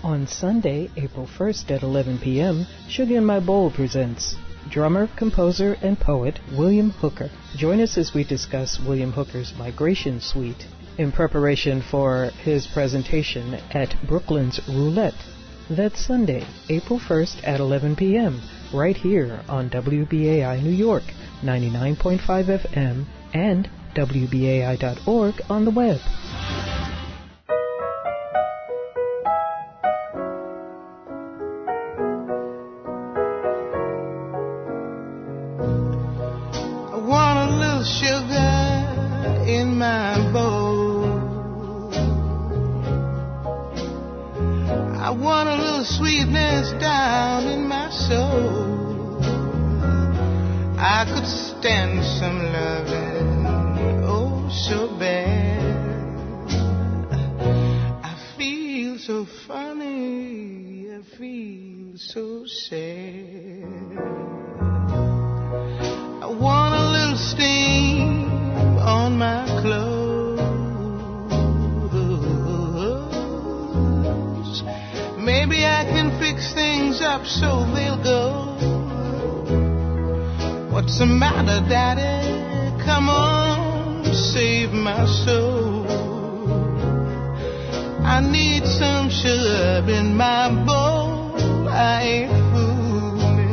On Sunday, April 1st at 11 p.m., Suga In My Bowl presents drummer, composer, and poet William Hooker. Join us as we discuss William Hooker's Migration Suite in preparation for his presentation at Brooklyn's Roulette. That's Sunday, April 1st at 11 p.m., right here on WBAI New York, 99.5 FM, and WBAI.org on the web. I want a little sugar in my bowl. I want a little sweetness down in my soul. I could stand some loving, oh, so bad. I feel so funny, I feel so sad. I want a little steam on my clothes. Maybe I can fix things up so they'll go. What's the matter, Daddy? Come on, save my soul. I need some sugar in my bowl. I ain't fooling.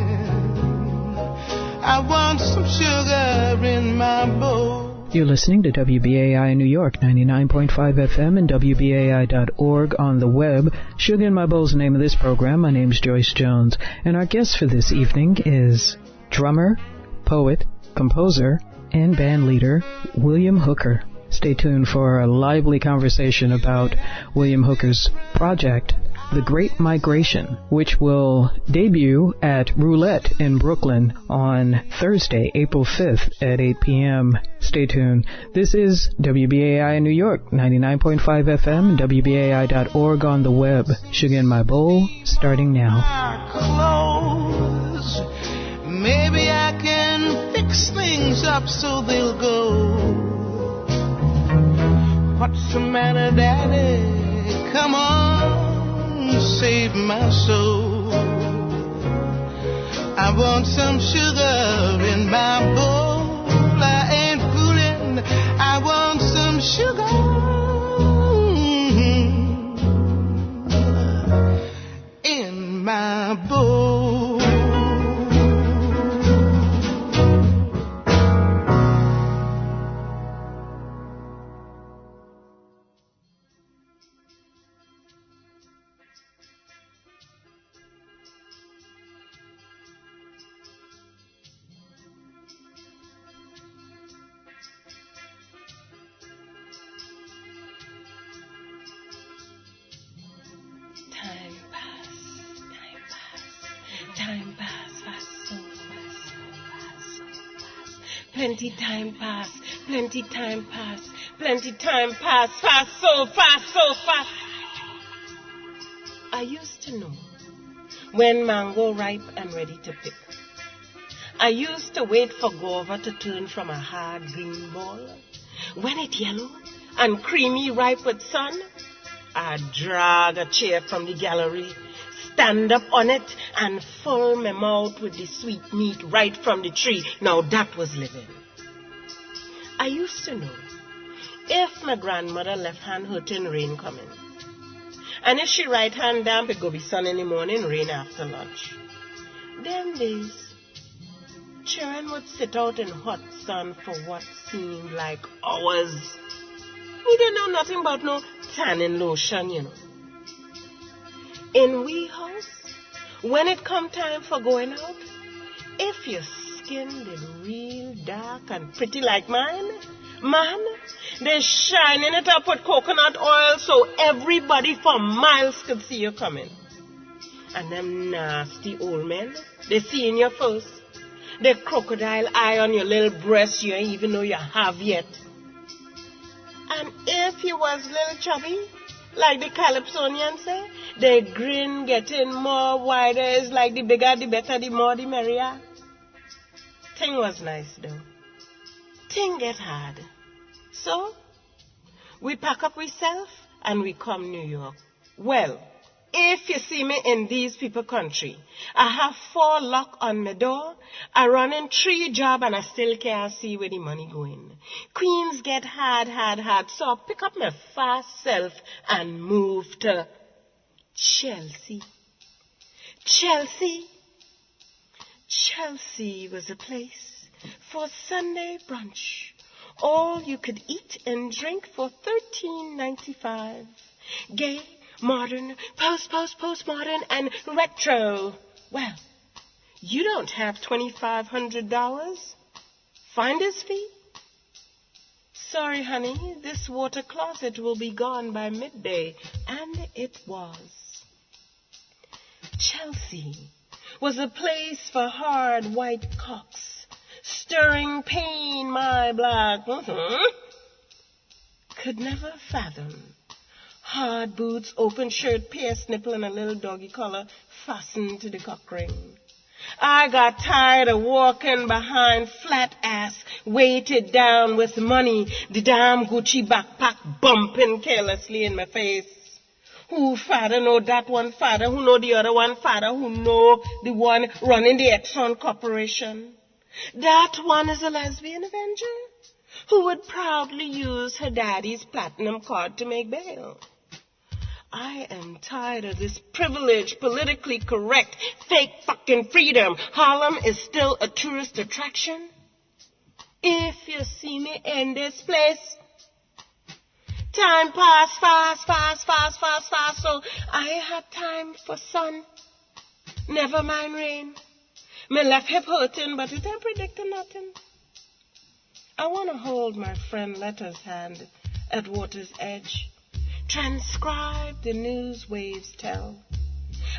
I want some sugar in my bowl. You're listening to WBAI New York, 99.5 FM and WBAI.org on the web. Suga In My Bowl's the name of this program. My name's Joyce Jones, and our guest for this evening is drummer, poet, composer, and band leader William Hooker. Stay tuned for a lively conversation about William Hooker's project, The Great Migration, which will debut at Roulette in Brooklyn on Thursday, April 5th at 8 p.m. Stay tuned. This is WBAI New York, 99.5 FM and WBAI.org on the web. Suga In My Bowl, starting now. Maybe I can fix things up so they'll go. What's the matter, Daddy? Come on, save my soul. I want some sugar in my bowl. I ain't fooling. I want some sugar in my bowl. Plenty time pass, plenty time pass, plenty time pass, fast, so fast, so fast. I used to know when mango ripe and ready to pick. I used to wait for guava to turn from a hard green ball. When it yellow and creamy ripe with sun, I'd drag a chair from the gallery, stand up on it, and fill my mouth with the sweet meat right from the tree. Now that was living. I used to know if my grandmother left hand hurting, rain coming. And if she right hand damp, it go be sun in the morning, rain after lunch. Them days, children would sit out in hot sun for what seemed like hours. We didn't know nothing about no tanning lotion, you know. In we house, when it come time for going out, if your skin did real dark and pretty like mine, man, they shining it up with coconut oil so everybody for miles could see you coming. And them nasty old men, they see in your first. They crocodile eye on your little breast you ain't even know you have yet. And if you was little chubby, like the Calypsonians say, they grin getting more wider. It's like the bigger, the better, the more, the merrier. Thing was nice, though. Thing get hard. So, we pack up ourselves and we come New York. Well, If you see me in these people country, I have 4 lock on my door, I run in 3 job and I still can't see where the money going. Queens get hard, so I pick up my fast self and move to Chelsea. Chelsea was a place for Sunday brunch. All you could eat and drink for $13.95. Gay, modern, postmodern, and retro. Well, you don't have $2,500. Finder's fee? Sorry, honey, this water closet will be gone by midday. And it was. Chelsea was a place for hard white cocks, stirring pain my black could never fathom. Hard boots, open shirt, pierced nipple, and a little doggy collar fastened to the cock ring. I got tired of walking behind flat ass, weighted down with money, the damn Gucci backpack bumping carelessly in my face. Who father know that one father, who know the other one father, who know the one running the Exxon Corporation. That one is a lesbian avenger who would proudly use her daddy's platinum card to make bail. I am tired of this privileged, politically correct, fake fucking freedom. Harlem is still a tourist attraction. If you see me in this place, time pass fast, so I had time for sun. Never mind rain. My left hip hurting, but it ain't predicting nothing. I want to hold my friend Letta's hand at water's edge. Transcribe the news waves tell.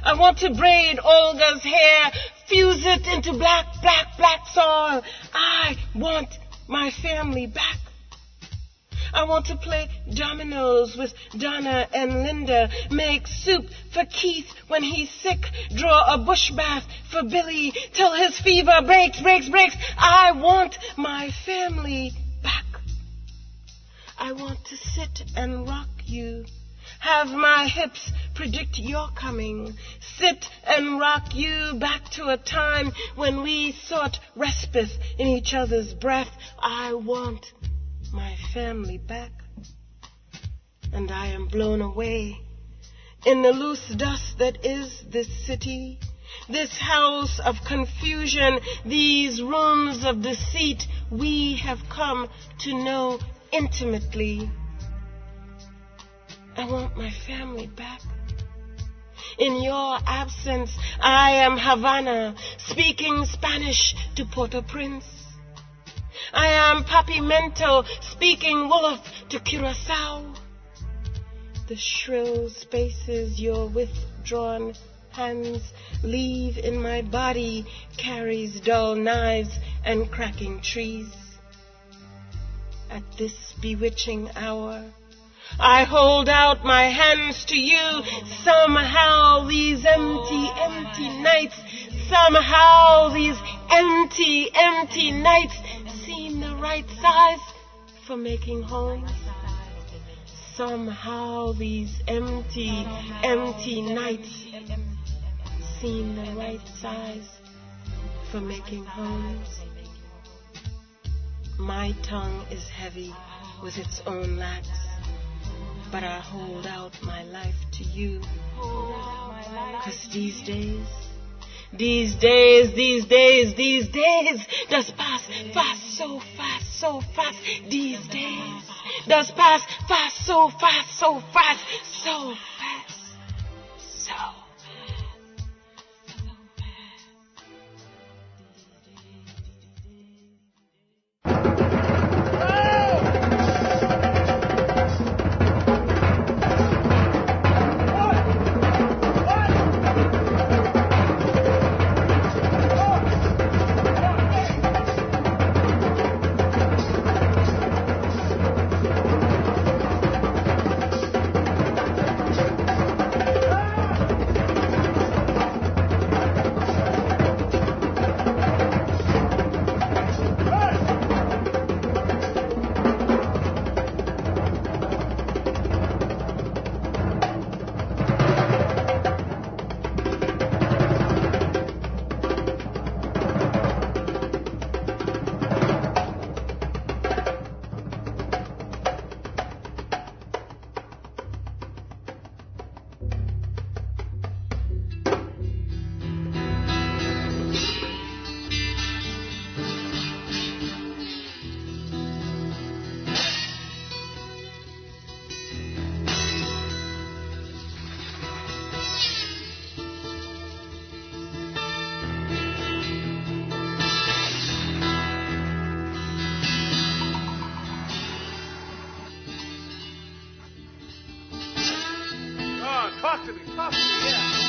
I want to braid Olga's hair, fuse it into black soil. I want my family back. I want to play dominoes with Donna and Linda, make soup for Keith when he's sick, draw a bush bath for Billy till his fever breaks. I want my family back. I want to sit and rock you, have my hips predict your coming, sit and rock you back to a time when we sought respite in each other's breath. I want my family back. And I am blown away in the loose dust that is this city, this house of confusion, these rooms of deceit we have come to know intimately. I want my family back. In your absence, I am Havana, speaking Spanish to Port-au-Prince. I am Papimento, speaking Wolof to Curaçao. The shrill spaces your withdrawn hands leave in my body carries dull knives and cracking trees. At this bewitching hour, I hold out my hands to you. Somehow these empty nights, somehow these empty nights seem the right size for making homes. Somehow these empty nights seem the right size for making homes. My tongue is heavy with its own lacks, but I hold out my life to you. 'Cause these days does pass fast, so fast. These days does pass fast, so fast. Possibly, yeah.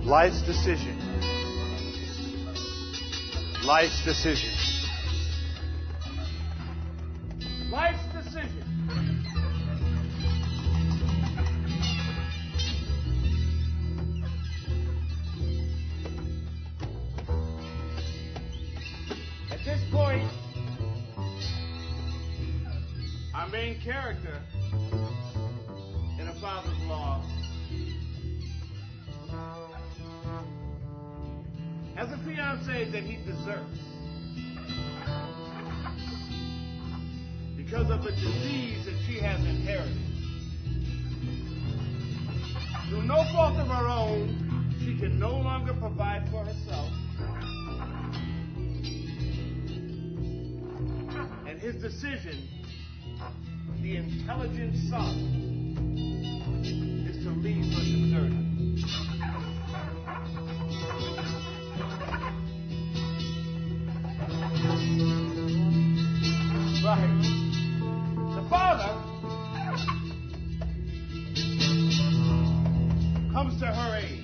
Life's decision. Life's decision. Life's decision. At this point, our main character in A Father's Law has a fiancée that he deserts because of a disease that she has inherited. Through no fault of her own, she can no longer provide for herself. And his decision, the intelligent son, is to leave her deserted. Right. The father comes to her aid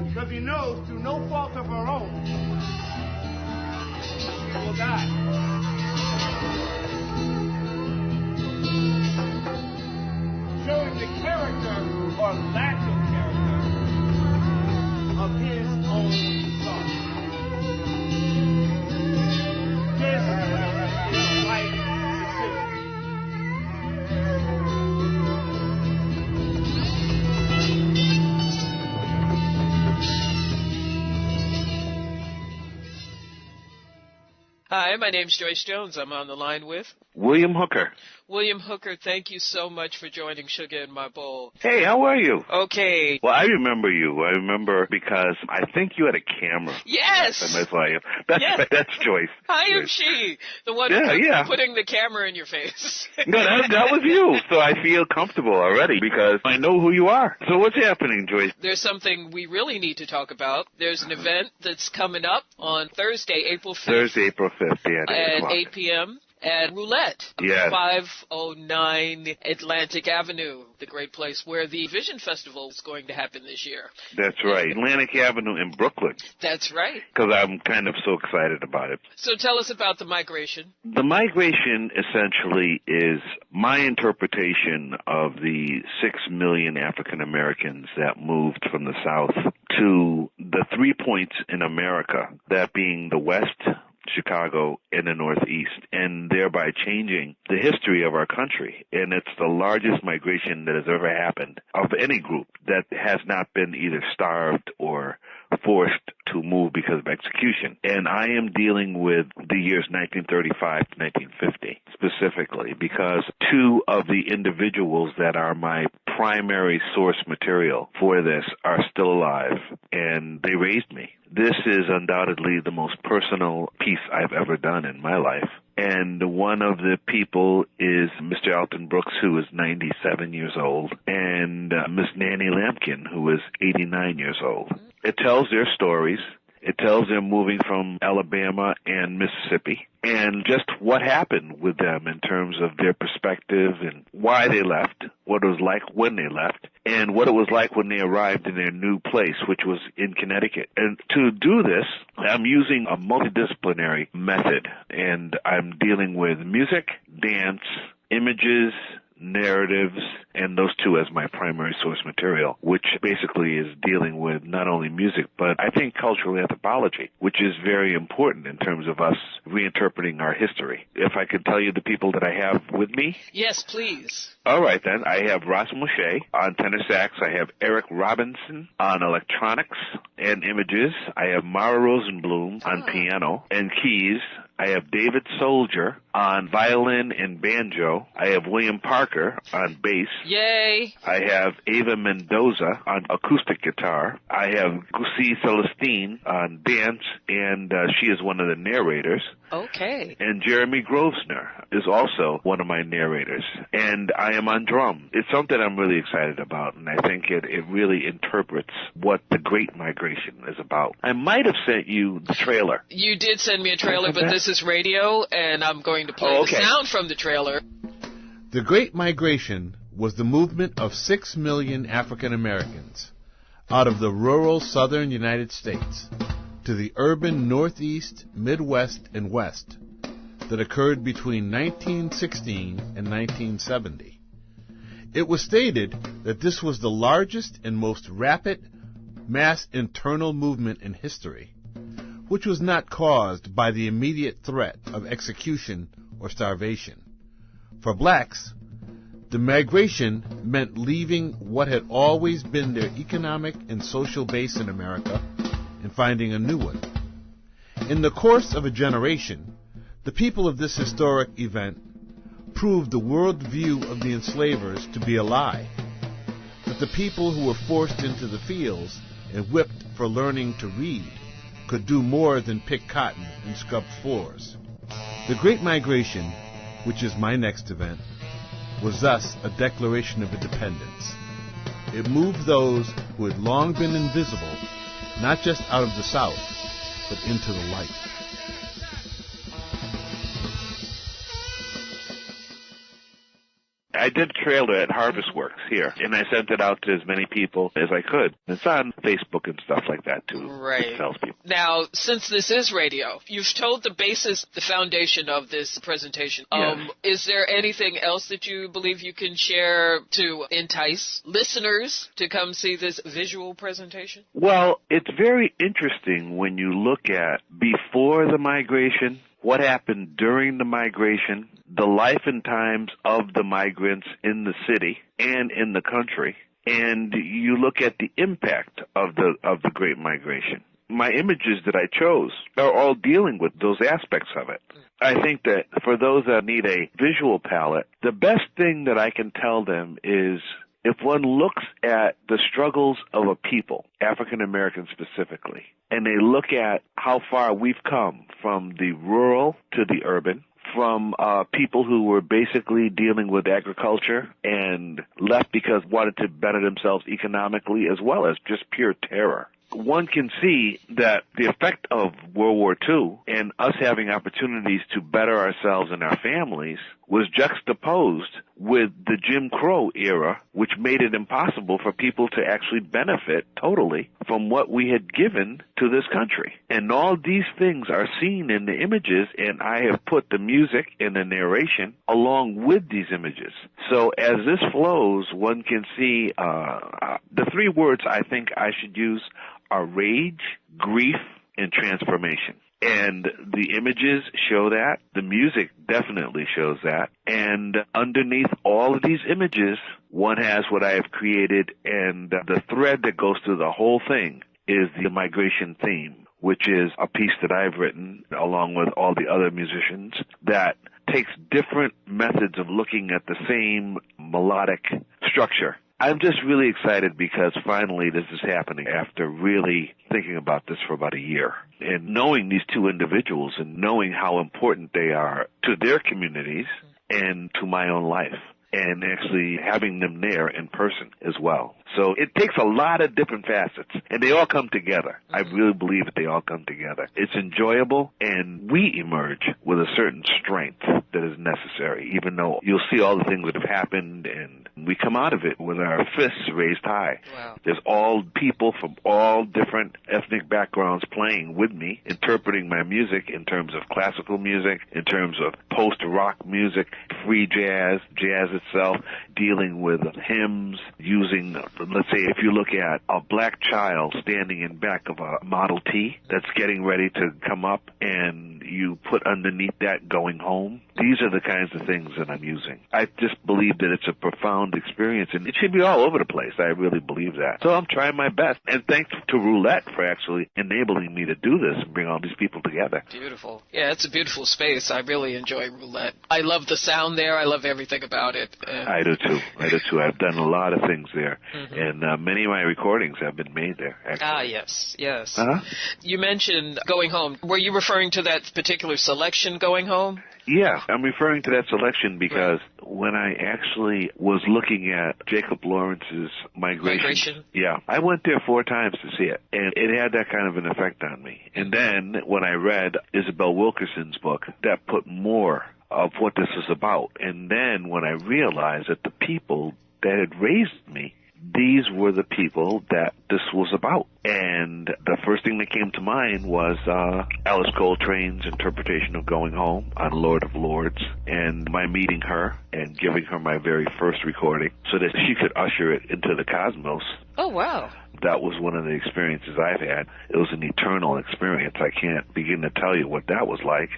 because he knows through no fault of her own she will die. Showing the character or lack of character of his own son. This is life decision. Hi, my name's Joyce Jones. I'm on the line with William Hooker. William Hooker. Thank you so much for joining Suga In My Bowl. Hey, how are you? Okay. Well, I remember you. I remember because I think you had a camera. Yes. And I saw you. That's Joyce. I am Joyce. she, the one putting the camera in your face. No, that was you. So I feel comfortable already because I know who you are. So what's happening, Joyce? There's something we really need to talk about. There's an event that's coming up on Thursday, April 5th. Thursday, April 5th, yeah. At 8 p.m. at Roulette, yes. 509 Atlantic Avenue, the great place where the Vision Festival is going to happen this year. That's right. Atlantic Avenue in Brooklyn. That's right. Because I'm kind of so excited about it. So tell us about the migration. The migration essentially is my interpretation of the 6 million African Americans that moved from the South to the 3 points in America, that being the West, Chicago, and the Northeast, and thereby changing the history of our country. And it's the largest migration that has ever happened of any group that has not been either starved or forced to move because of execution. And I am dealing with the years 1935 to 1950 specifically because two of the individuals that are my primary source material for this are still alive, and they raised me. This is undoubtedly the most personal piece I've ever done in my life. And one of the people is Mr. Alton Brooks, who is 97 years old, and Miss Nanny Lampkin, who is 89 years old. It tells their stories. It tells them moving from Alabama and Mississippi and just what happened with them in terms of their perspective and why they left, what it was like when they left, and what it was like when they arrived in their new place, which was in Connecticut. And to do this, I'm using a multidisciplinary method, and I'm dealing with music, dance, images, narratives, and those two as my primary source material, which basically is dealing with not only music, but I think cultural anthropology, which is very important in terms of us reinterpreting our history. If I could tell you the people that I have with me? Yes, please. All right, then. I have Ross Moshe on tenor sax. I have Eric Robinson on electronics and images. I have Mara Rosenblum on piano and keys. I have David Soldier on violin and banjo. I have William Parker on bass. Yay! I have Ava Mendoza on acoustic guitar. I have Gusi Celestine on dance, and she is one of the narrators. Okay. And Jeremy Grosvenor is also one of my narrators. And I am on drum. It's something I'm really excited about, and I think it really interprets what the Great Migration is about. I might have sent you the trailer. You did send me a trailer, but this is radio, and I'm going to play the sound from the trailer. The Great Migration was the movement of 6 million African Americans out of the rural southern United States to the urban Northeast, Midwest, and West that occurred between 1916 and 1970. It was stated that this was the largest and most rapid mass internal movement in history, which was not caused by the immediate threat of execution or starvation. For blacks, the migration meant leaving what had always been their economic and social base in America and finding a new one. In the course of a generation, the people of this historic event proved the world view of the enslavers to be a lie, that the people who were forced into the fields and whipped for learning to read could do more than pick cotton and scrub floors. The Great Migration, which is my next event, was thus a declaration of independence. It moved those who had long been invisible, not just out of the South, but into the light. I did a trailer at Harvest Works here, and I sent it out to as many people as I could. It's on Facebook and stuff like that, too. Right. It tells people. Now, since this is radio, you've told the basis, the foundation of this presentation. Yes. Is there anything else that you believe you can share to entice listeners to come see this visual presentation? Well, it's very interesting when you look at before the migration, what happened during the migration, the life and times of the migrants in the city and in the country, and you look at the impact of the Great Migration. My images that I chose are all dealing with those aspects of it. I think that for those that need a visual palette, the best thing that I can tell them is if one looks at the struggles of a people, African Americans specifically, and they look at how far we've come from the rural to the urban, from people who were basically dealing with agriculture and left because wanted to better themselves economically as well as just pure terror. One can see that the effect of World War II and us having opportunities to better ourselves and our families was juxtaposed with the Jim Crow era, which made it impossible for people to actually benefit totally from what we had given to this country. And all these things are seen in the images, and I have put the music and the narration along with these images. So as this flows, one can see the three words I think I should use are rage, grief, and transformation. And the images show that. The music definitely shows that. And underneath all of these images, one has what I have created, and the thread that goes through the whole thing is the migration theme, which is a piece that I've written along with all the other musicians that takes different methods of looking at the same melodic structure I'm just really excited because finally this is happening after really thinking about this for about a year. And knowing these two individuals and knowing how important they are to their communities and to my own life, and actually having them there in person as well. So it takes a lot of different facets, and they all come together. I really believe that they all come together. It's enjoyable, and we emerge with a certain strength that is necessary, even though you'll see all the things that have happened, and we come out of it with our fists raised high. Wow. There's all people from all different ethnic backgrounds playing with me, interpreting my music in terms of classical music, in terms of post-rock music, free jazz, jazz itself, dealing with hymns, using, let's say, if you look at a black child standing in back of a Model T that's getting ready to come up, and you put underneath that Going Home. These are the kinds of things that I'm using. I just believe that it's a profound experience, and it should be all over the place. I really believe that. So I'm trying my best, and thanks to Roulette for actually enabling me to do this and bring all these people together. Beautiful. Yeah, it's a beautiful space. I really enjoy Roulette. I love the sound there. I love everything about it. I do too. I've done a lot of things there, and many of my recordings have been made there, actually. Ah, yes, yes. Uh-huh. You mentioned Going Home. Were you referring to that particular selection, Going Home? Yeah, I'm referring to that selection because when I actually was looking at Jacob Lawrence's Migration, yeah, I went there 4 times to see it, and it had that kind of an effect on me. And then when I read Isabel Wilkerson's book, that put more of what this is about. And then when I realized that the people that had raised me, these were the people that this was about. And the first thing that came to mind was Alice Coltrane's interpretation of Going Home on Lord of Lords, and my meeting her and giving her my very first recording so that she could usher it into the cosmos. Oh, wow. That was one of the experiences I've had. It was an eternal experience. I can't begin to tell you what that was like.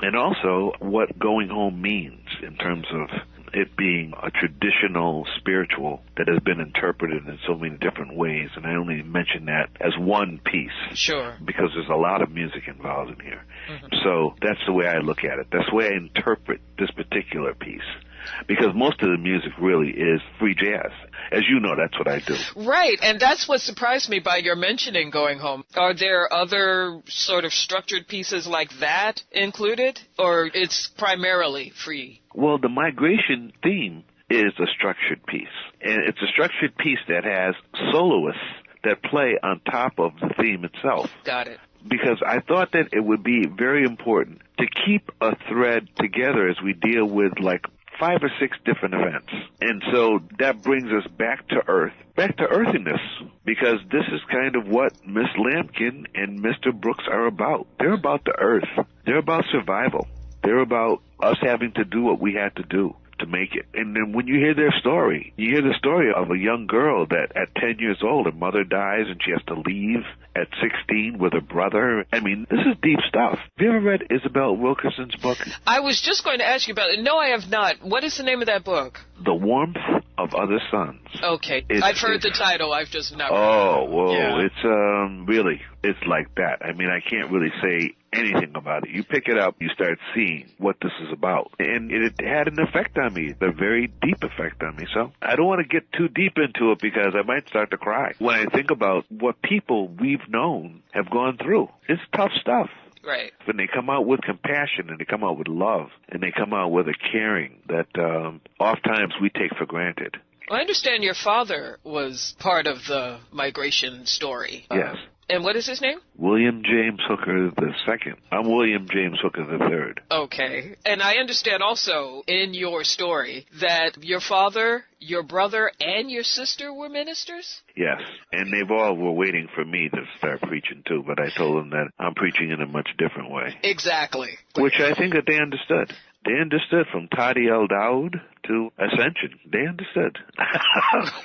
and also what going home means in terms of it being a traditional spiritual that has been interpreted in so many different ways. And I only mention that as one piece. Sure. Because there's a lot of music involved in here. So that's the way I look at it. That's the way I interpret this particular piece. Because most of the music really is free jazz. As you know, that's what I do. Right, and that's what surprised me by your mentioning Going Home. Are there other sort of structured pieces like that included, or it's primarily free? Well, the migration theme is a structured piece, and it's a structured piece that has soloists that play on top of the theme itself. Got it. Because I thought that it would be very important to keep a thread together as we deal with, like, 5 or 6 different events. And so that brings us back to earth, back to earthiness, because this is kind of what Miss Lampkin and Mr. Brooks are about. They're about the earth. They're about survival. They're about us having to do what we had to do to make it. And then when you hear their story, you hear the story of a young girl that at 10 years old, her mother dies and she has to leave at 16 with her brother. I mean, this is deep stuff. Have you ever read Isabel Wilkerson's book? I was just going to ask you about it. No, I have not. What is the name of that book? The Warmth of Other Suns. Okay. I've heard the title. I've just not read it. Oh, whoa. Yeah. It's, really, it's like that. I mean, I can't really say anything about it. You pick it up, you start seeing what this is about. And it had an effect on me, a very deep effect on me. So I don't want to get too deep into it because I might start to cry when I think about what people we've known have gone through. It's tough stuff. Right. When they come out with compassion and they come out with love and they come out with a caring that oftentimes we take for granted. Well, I understand your father was part of the migration story. Yes. And what is his name? William James Hooker II. I'm William James Hooker III. Okay. And I understand also in your story that your father, your brother, and your sister were ministers? Yes. And they all were waiting for me to start preaching too, but I told them that I'm preaching in a much different way. Exactly. Which I think that they understood. They understood from Tadi El Daoud to Ascension. They understood,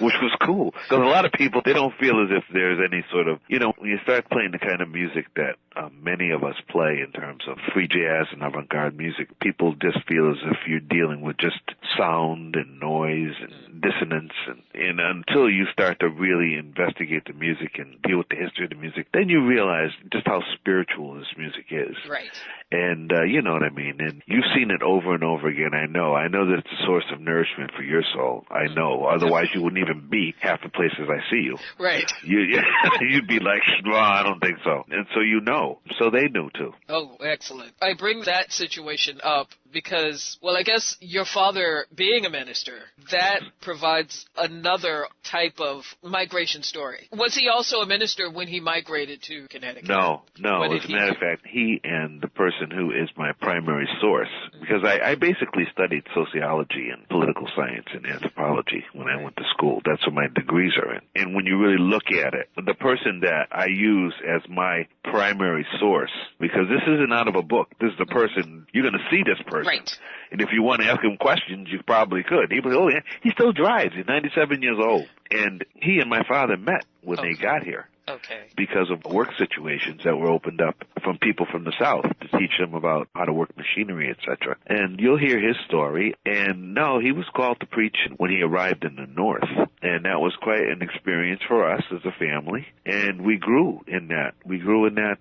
which was cool. Because a lot of people, they don't feel as if there's any sort of, you know, when you start playing the kind of music that many of us play in terms of free jazz and avant-garde music, people just feel as if you're dealing with just sound and noise and dissonance. And until you start to really investigate the music and deal with the history of the music, then you realize just how spiritual this music is. Right. And you know what I mean. And you've seen it over and over again. I know that it's a source of nourishment for your soul. I know. Otherwise, you wouldn't even be half the places I see you. Right. You'd be like, well, I don't think so. And so you know. So they knew, too. Oh, excellent. I bring that situation up because, well, I guess your father being a minister, that provides another type of migration story. Was he also a minister when he migrated to Connecticut? No. As a matter of fact, he and the person who is my primary source, because I basically studied sociology and political science and anthropology when I went to school. That's what my degrees are in. And when you really look at it, the person that I use as my primary source, because this isn't out of a book. This is the person, you're going to see this person. Right. And if you want to ask him questions, you probably could. He still drives. He's 97 years old. And he and my father met when they got here. Okay. Because of work situations that were opened up from people from the South to teach them about how to work machinery, etc. And you'll hear his story. And no, he was called to preach when he arrived in the North. And that was quite an experience for us as a family. And we grew in that.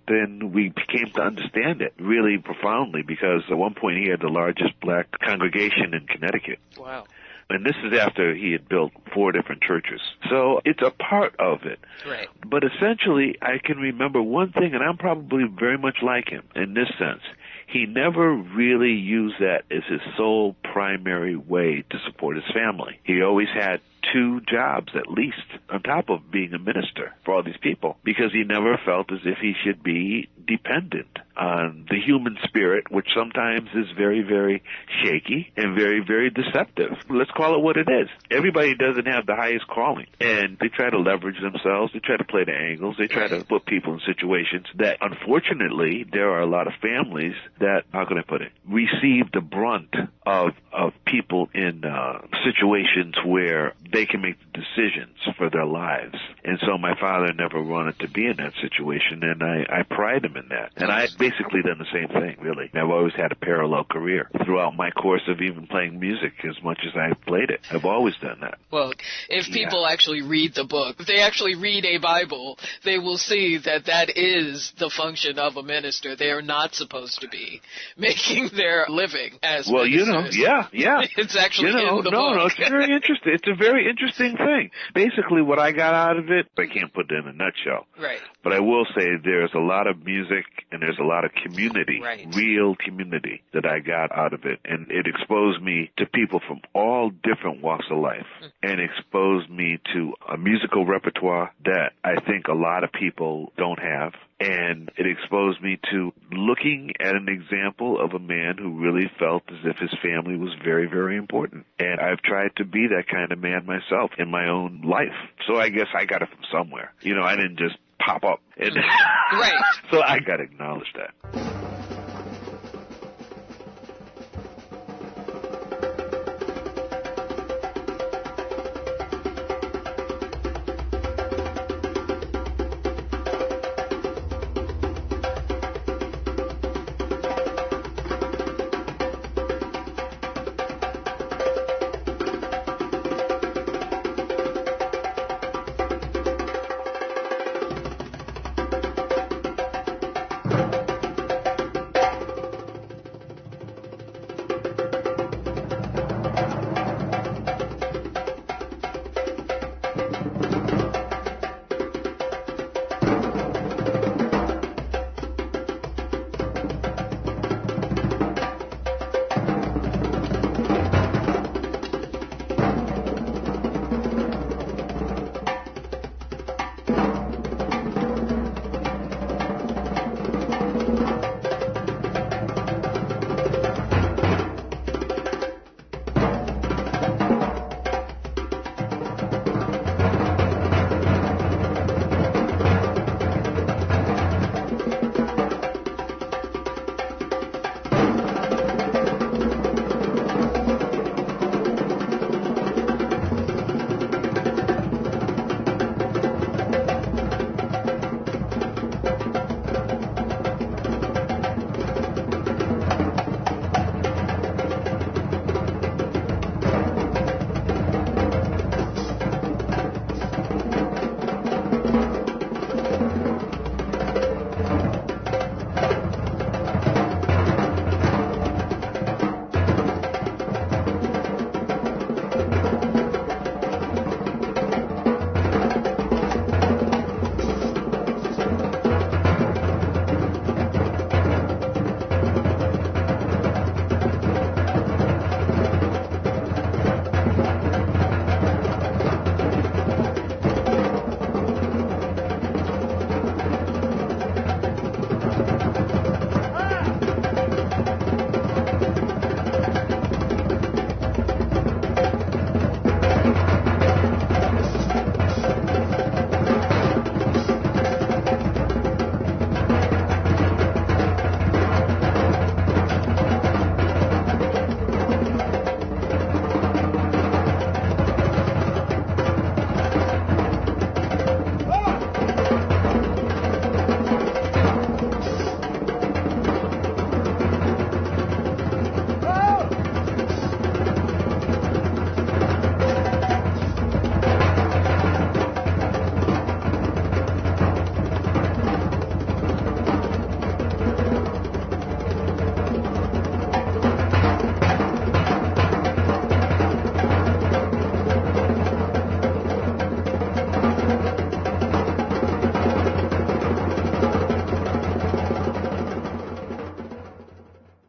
And we came to understand it really profoundly because at one point he had the largest black congregation in Connecticut. Wow. And this is after he had built 4 different churches. So it's a part of it. Right. But essentially, I can remember one thing, and I'm probably very much like him in this sense. He never really used that as his sole primary way to support his family. He always had 2 jobs at least on top of being a minister for all these people because he never felt as if he should be dependent on the human spirit, which sometimes is very, very shaky and very, very deceptive. Let's call it what it is. Everybody doesn't have the highest calling, and they try to leverage themselves. They try to play the angles. They try to put people in situations that, unfortunately, there are a lot of families that, how can I put it, receive the brunt of people in situations where they can make the decisions for their lives. And so my father never wanted to be in that situation, and I pride him in that. And I basically done the same thing, really. I've always had a parallel career throughout my course of even playing music as much as I've played it. I've always done that. Well, if people actually read the book, if they actually read a Bible, they will see that that is the function of a minister. They are not supposed to be making their living as ministers. It's actually in the book. No, it's very interesting. It's a very interesting thing. Basically, what I got out of it, I can't put it in a nutshell. Right. But I will say there's a lot of music and there's a lot of community, real community that I got out of it. And it exposed me to people from all different walks of life and exposed me to a musical repertoire that I think a lot of people don't have. And it exposed me to looking at an example of a man who really felt as if his family was very, very important. And I've tried to be that kind of man myself in my own life. So I guess I got it from somewhere. You know, I didn't just pop up. And right. So I got to acknowledge that.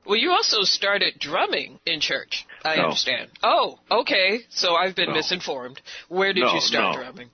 Well, you also started drumming in church, I understand. Oh, okay. So I've been misinformed. Where did you start drumming?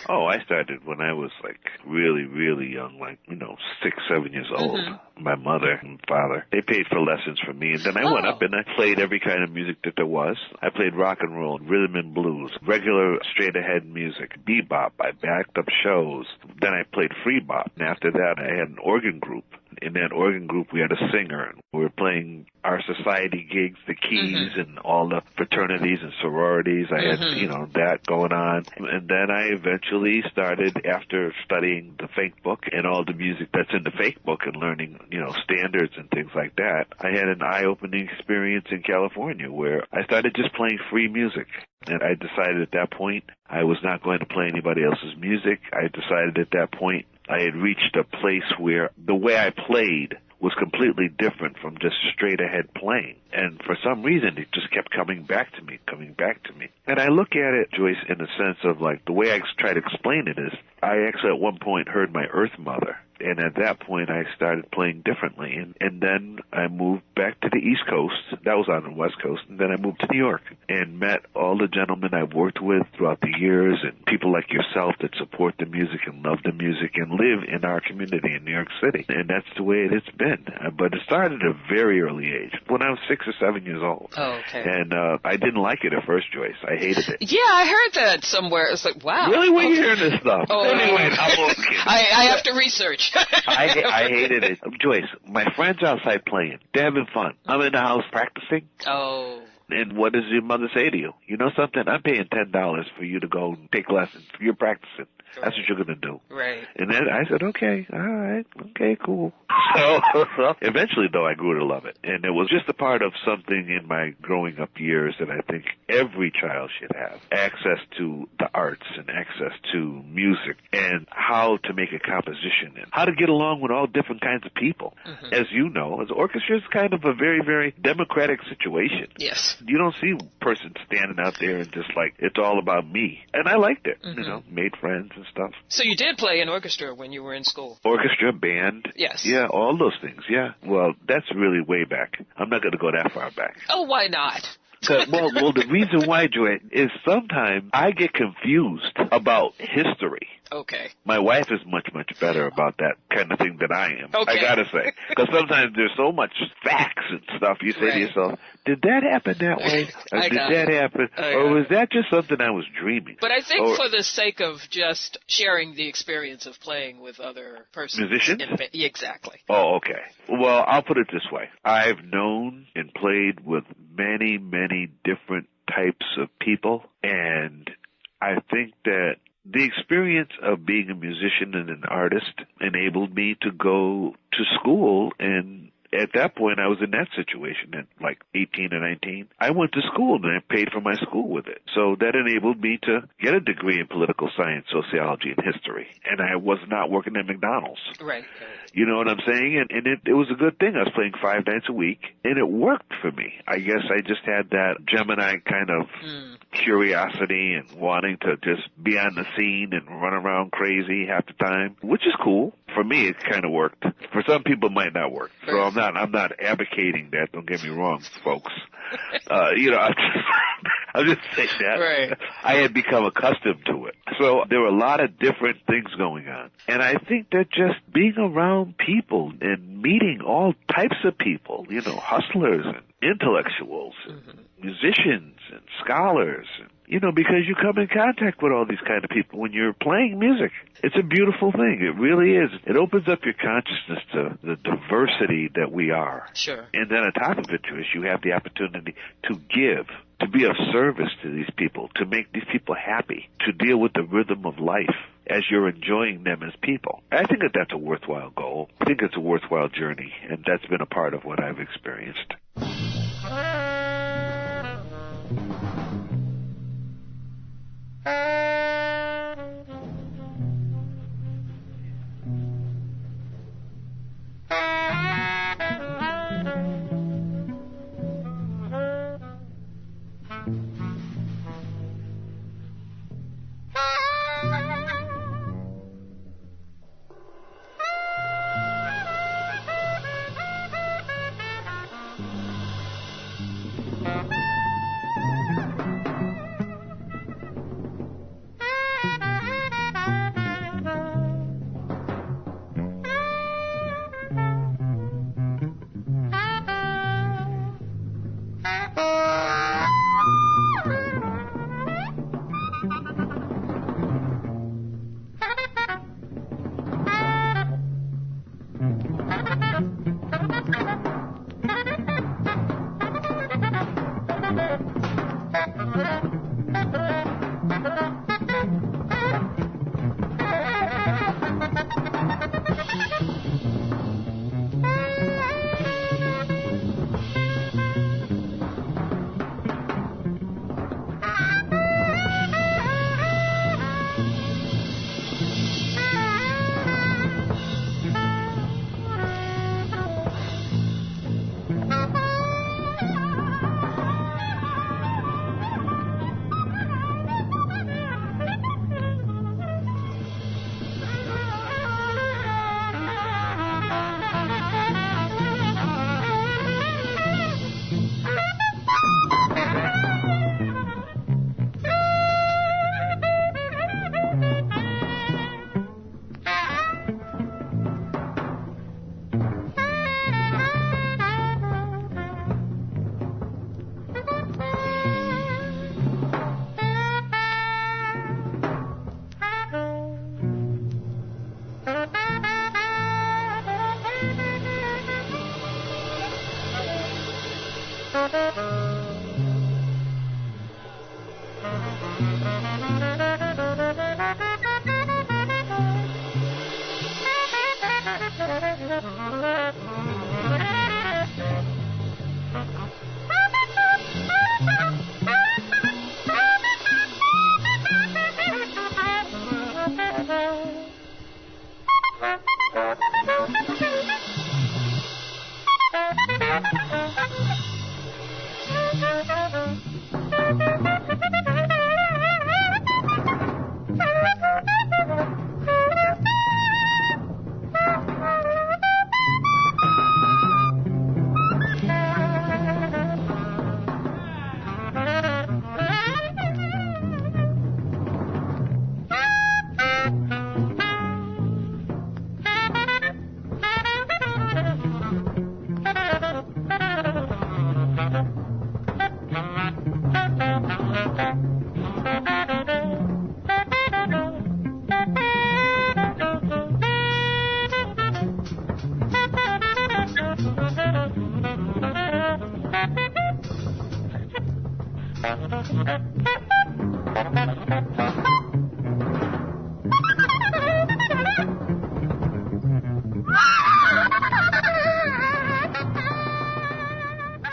Oh, I started when I was like really, really young, like, 6, 7 years old. My mother and father, they paid for lessons for me. And then I went up and I played every kind of music that there was. I played rock and roll, rhythm and blues, regular straight ahead music, bebop. I backed up shows. Then I played free bop. And after that, I had an organ group In that organ group, we had a singer, and we were playing our society gigs, the keys, and all the fraternities and sororities. I had, that going on. And then I eventually started, after studying the fake book and all the music that's in the fake book and learning, standards and things like that, I had an eye-opening experience in California where I started just playing free music. And I decided at that point I was not going to play anybody else's music. I decided at that point I had reached a place where the way I played was completely different from just straight ahead playing. And for some reason, it just kept coming back to me. And I look at it, Joyce, in the sense of, like, the way I try to explain it is, I actually at one point heard my Earth Mother. And at that point, I started playing differently. And then I moved back to the East Coast. That was on the West Coast. And then I moved to New York and met all the gentlemen I've worked with throughout the years and people like yourself that support the music and love the music and live in our community in New York City. And that's the way it's been. But it started at a very early age, when I was 6 or 7 years old. Oh, okay. And I didn't like it at first, Joyce. I hated it. Yeah, I heard that somewhere. It's like, wow. Really? Where are you hearing this stuff? Oh, anyway, I have to research. I hated it. Joyce, my friends outside playing. They're having fun. I'm in the house practicing. Oh. And what does your mother say to you? You know something? I'm paying $10 for you to go and take lessons. You're practicing. That's what you're going to do. Right. And then I said, okay, all right, okay, cool. So eventually, though, I grew to love it. And it was just a part of something in my growing up years that I think every child should have. Access to the arts and access to music and how to make a composition and how to get along with all different kinds of people. As you know, as orchestra is kind of a very, very democratic situation. Yes. You don't see a person standing out there and just like, it's all about me. And I liked it, made friends and stuff. So you did play in orchestra when you were in school? Orchestra, band. Yes. Yeah, all those things, yeah. Well, that's really way back. I'm not going to go that far back. Oh, why not? Well, the reason why, Joy, is sometimes I get confused about history. Okay. My wife is much, much better about that kind of thing than I am. Okay. I gotta say. Because sometimes there's so much facts and stuff. You say to yourself, did that happen that way? Or did that happen? Or was that just something I was dreaming? But I think for the sake of just sharing the experience of playing with other persons. Musicians? Exactly. Oh, okay. Well, I'll put it this way. I've known and played with many, many different types of people. And I think that the experience of being a musician and an artist enabled me to go to school, and at that point I was in that situation at like 18 or 19. I went to school and I paid for my school with it. So that enabled me to get a degree in political science, sociology, and history. And I was not working at McDonald's. Right. You know what I'm saying? And it was a good thing. I was playing 5 nights a week, and it worked for me. I guess I just had that Gemini kind of curiosity and wanting to just be on the scene and run around crazy half the time, which is cool. For me, it kind of worked. For some people, it might not work. So I'm not advocating that. Don't get me wrong, folks. I'm just saying that. Right. I had become accustomed to it. So there were a lot of different things going on. And I think that just being around people and meeting all types of people, hustlers and intellectuals and musicians and scholars, because you come in contact with all these kind of people when you're playing music. It's a beautiful thing. It really is. It opens up your consciousness to the diversity that we are. Sure. And then on top of it, Joyce, you have the opportunity to give, to be of service to these people, to make these people happy, to deal with the rhythm of life as you're enjoying them as people. I think that that's a worthwhile goal. I think it's a worthwhile journey, and that's been a part of what I've experienced.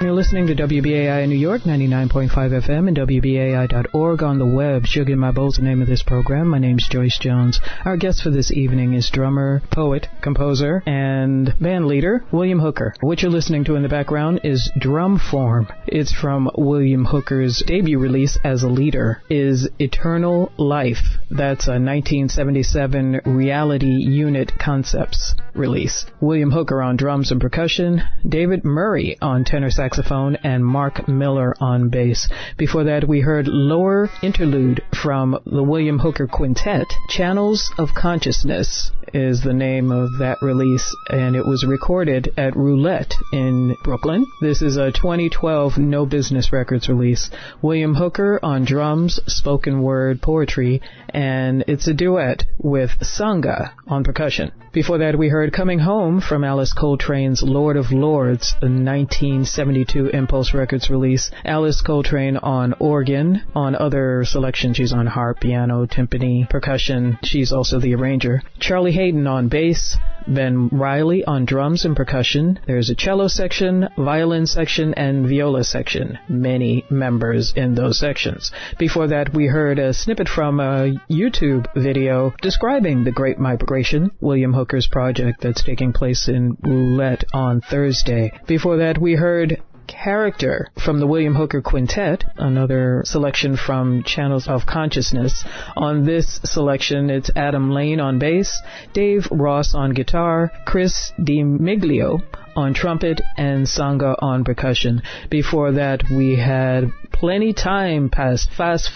You're listening to WBAI in New York, 99.5 FM and WBAI.org on the web. Suga In My Bowl is the name of this program. My name's Joyce Jones. Our guest for this evening is drummer, poet, composer, and band leader William Hooker. What you're listening to in the background is Drum Form. It's from William Hooker's debut release as a leader, is Eternal Life. That's a 1977 Reality Unit Concepts release. William Hooker on drums and percussion, David Murray on tenor saxophone, and Mark Miller on bass. Before that, we heard Lower Interlude from the William Hooker Quintet. Channels of Consciousness is the name of that release, and it was recorded at Roulette in Brooklyn. This is a 2012 No Business Records release. William Hooker on drums, spoken word poetry, and it's a duet with Sangha on percussion. Before that, we heard Coming Home from Alice Coltrane's Lord of Lords, the 1972 Impulse Records release. Alice Coltrane on organ. On other selections, she's on harp, piano, timpani, percussion. She's also the arranger. Charlie Hayden on bass. Ben Riley on drums and percussion. There's a cello section, violin section, and viola section. Many members in those sections. Before that, we heard a snippet from a YouTube video describing the Great Migration, William Hooker's project that's taking place in Roulette on Thursday. Before that, we heard Character from the William Hooker Quintet, another selection from Channels of Consciousness. On this selection, it's Adam Lane on bass, Dave Ross on guitar, Chris DiMiglio on trumpet, and Sangha on percussion. Before that, we had Plenty Time Passed Fast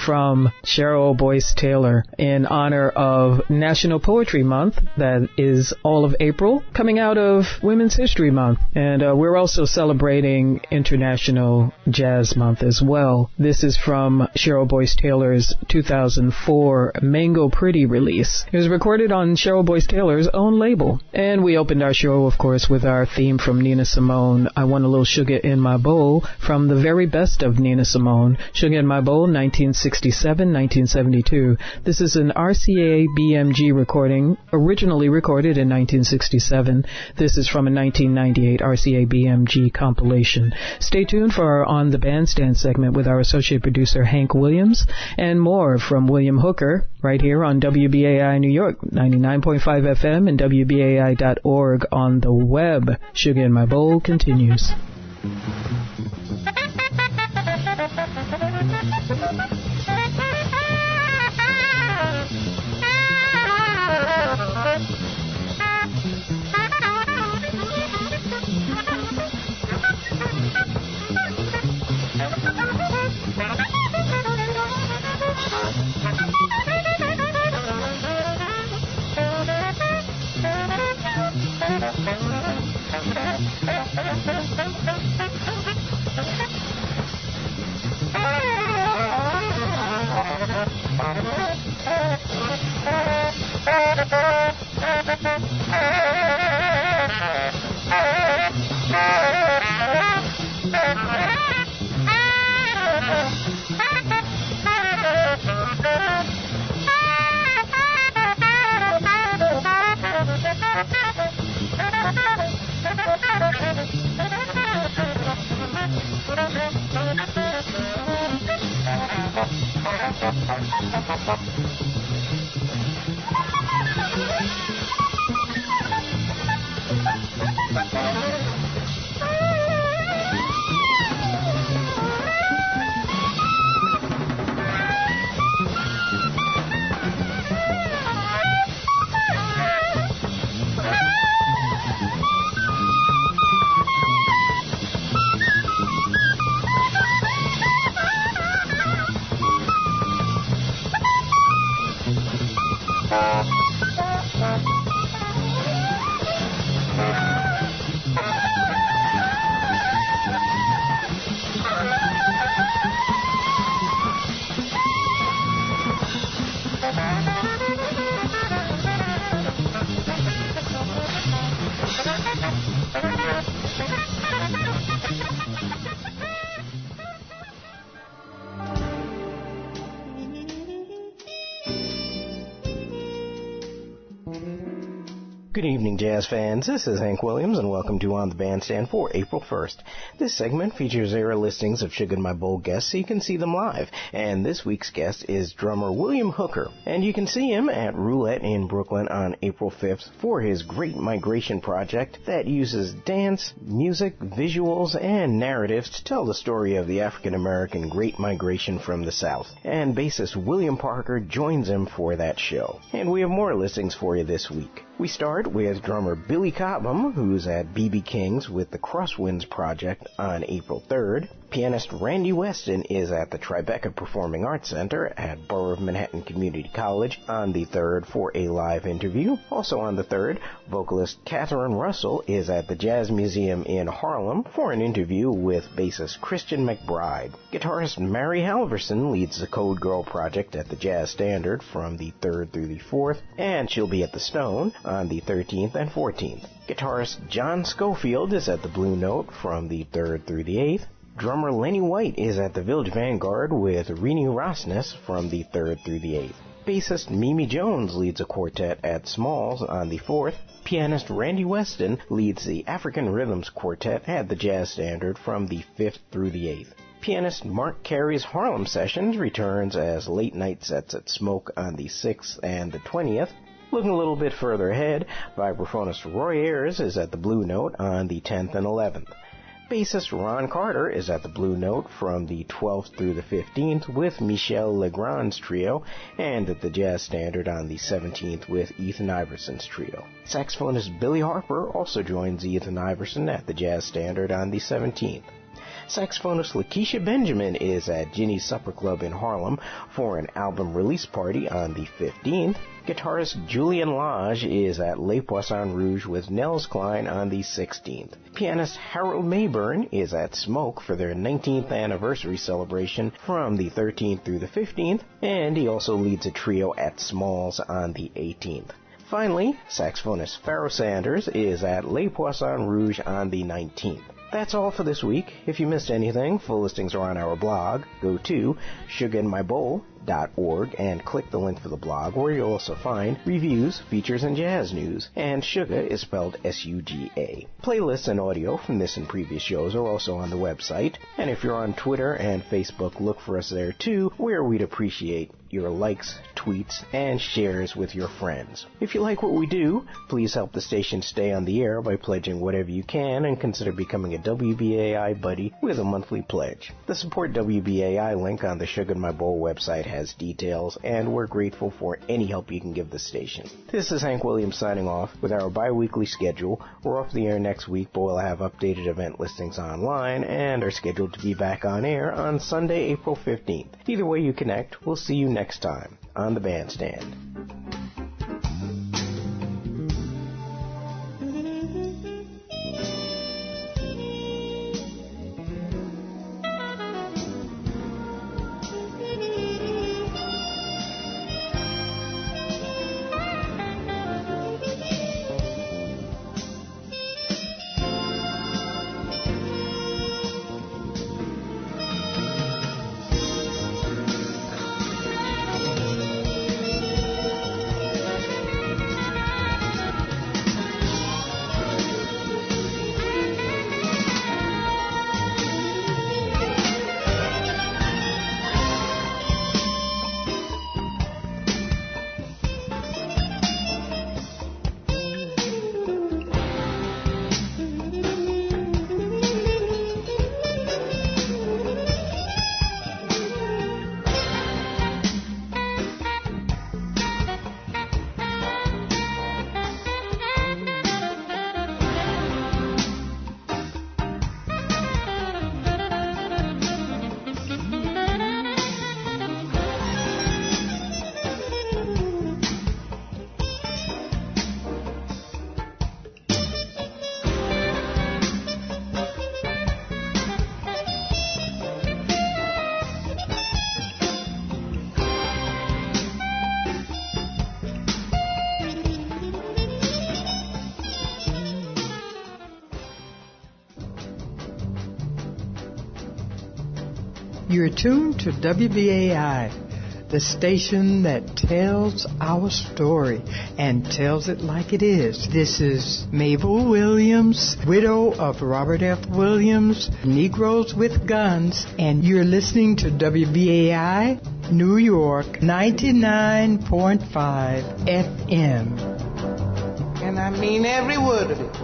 from Cheryl Boyce Taylor in honor of National Poetry Month. That is all of April, coming out of Women's History Month. And we're also celebrating International Jazz Month as well. This is from Cheryl Boyce Taylor's 2004 Mango Pretty release. It was recorded on Cheryl Boyce Taylor's own label. And we opened our show, of course, with our theme from Nina Simone, I Want a Little Sugar in My Bowl, from the very best of Nina Simone, Suga In My Bowl, 1967-1972. This is an RCA BMG recording, originally recorded in 1967. This is from a 1998 RCA BMG compilation. Stay tuned for our On the Bandstand segment with our associate producer Hank Williams, and more from William Hooker right here on WBAI New York, 99.5 FM and WBAI.org on the web. Suga In My Bowl continues. Good evening, jazz fans. This is Hank Williams, and welcome to On the Bandstand for April 1st. This segment features era listings of Suga In My Bowl guests so you can see them live. And this week's guest is drummer William Hooker. And you can see him at Roulette in Brooklyn on April 5th for his Great Migration project that uses dance, music, visuals, and narratives to tell the story of the African-American Great Migration from the South. And bassist William Parker joins him for that show. And we have more listings for you this week. We start with drummer Billy Cobham, who's at B.B. King's with the Crosswinds Project on April 3rd. Pianist Randy Weston is at the Tribeca Performing Arts Center at Borough of Manhattan Community College on the 3rd for a live interview. Also on the 3rd, vocalist Catherine Russell is at the Jazz Museum in Harlem for an interview with bassist Christian McBride. Guitarist Mary Halverson leads the Code Girl Project at the Jazz Standard from the 3rd through the 4th, and she'll be at the Stone on the 13th and 14th. Guitarist John Schofield is at the Blue Note from the 3rd through the 8th. Drummer Lenny White is at the Village Vanguard with Rini Rosnes from the 3rd through the 8th. Bassist Mimi Jones leads a quartet at Smalls on the 4th. Pianist Randy Weston leads the African Rhythms Quartet at the Jazz Standard from the 5th through the 8th. Pianist Mark Carey's Harlem Sessions returns as late night sets at Smoke on the 6th and the 20th. Looking a little bit further ahead, vibraphonist Roy Ayers is at the Blue Note on the 10th and 11th. Bassist Ron Carter is at the Blue Note from the 12th through the 15th with Michel Legrand's trio, and at the Jazz Standard on the 17th with Ethan Iverson's trio. Saxophonist Billy Harper also joins Ethan Iverson at the Jazz Standard on the 17th. Saxophonist Lakeisha Benjamin is at Ginny's Supper Club in Harlem for an album release party on the 15th. Guitarist Julian Lage is at Les Poissons Rouges with Nels Klein on the 16th. Pianist Harold Mayburn is at Smoke for their 19th anniversary celebration from the 13th through the 15th, and he also leads a trio at Smalls on the 18th. Finally, saxophonist Pharoah Sanders is at Les Poissons Rouges on the 19th. That's all for this week. If you missed anything, full listings are on our blog. Go to sugainmybowl.org and click the link for the blog, where you'll also find reviews, features, and jazz news. And Suga is spelled S-U-G-A. Playlists and audio from this and previous shows are also on the website. And if you're on Twitter and Facebook, look for us there too, where we'd appreciate your likes, tweets, and shares with your friends. If you like what we do, please help the station stay on the air by pledging whatever you can and consider becoming a WBAI buddy with a monthly pledge. The Support WBAI link on the Suga In My Bowl website has details, and we're grateful for any help you can give the station. This is Hank Williams signing off with our bi-weekly schedule. We're off the air next week, but we'll have updated event listings online and are scheduled to be back on air on Sunday, April 15th. Either way you connect, we'll see you next time on the Bandstand. You're tuned to WBAI, the station that tells our story and tells it like it is. This is Mabel Williams, widow of Robert F. Williams, Negroes with Guns, and you're listening to WBAI, New York, 99.5 FM. And I mean every word of it.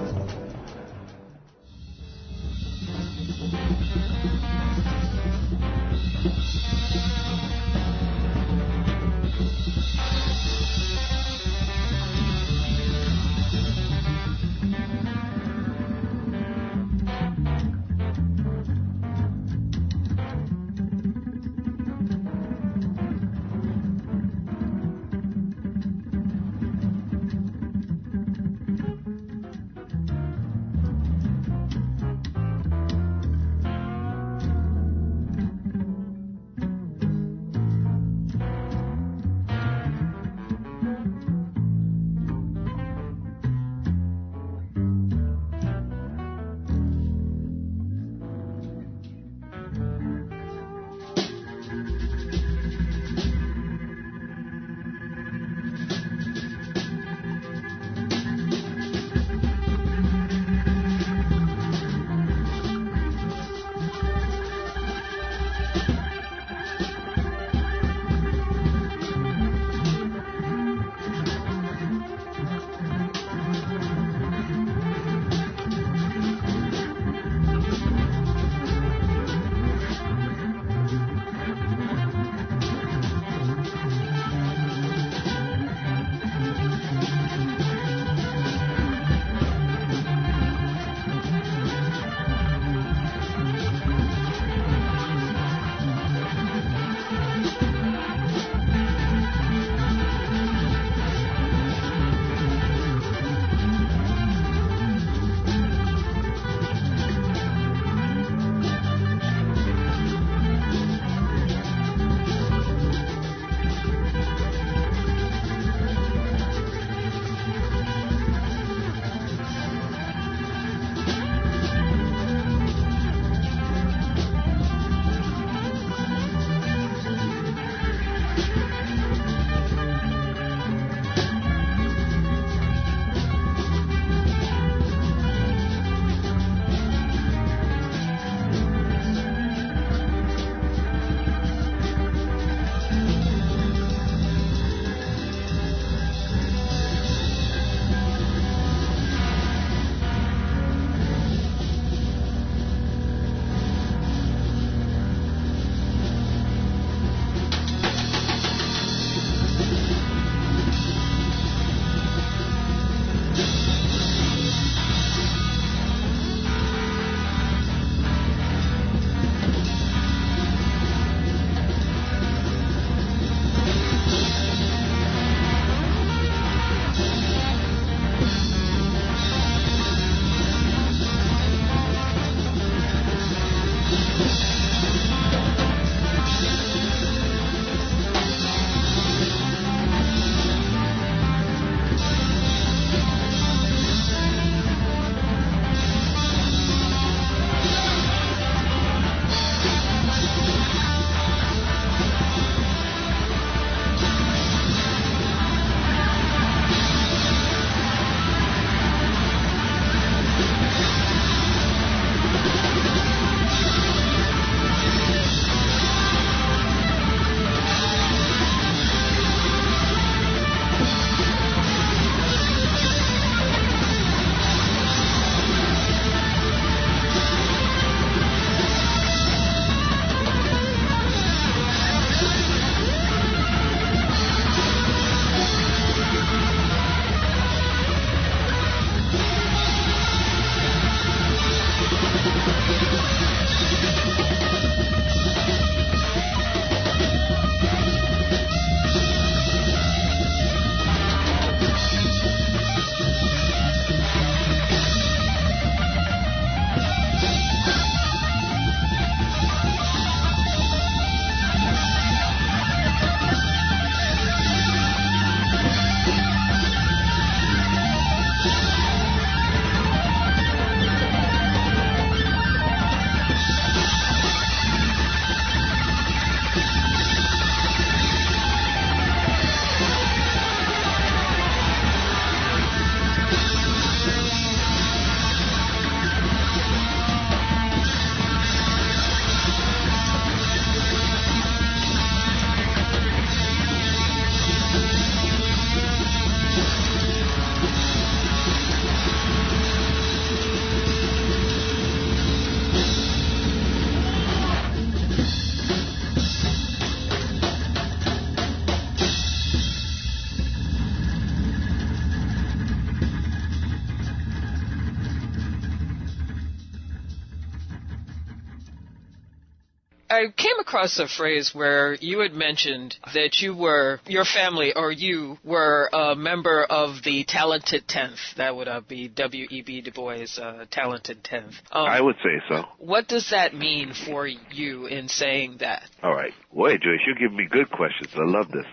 I came across a phrase where you had mentioned that your family or you were a member of the Talented Tenth. That would be W.E.B. Du Bois' Talented Tenth. I would say so. What does that mean for you in saying that? All right. Boy, Joyce, you're giving me good questions. I love this.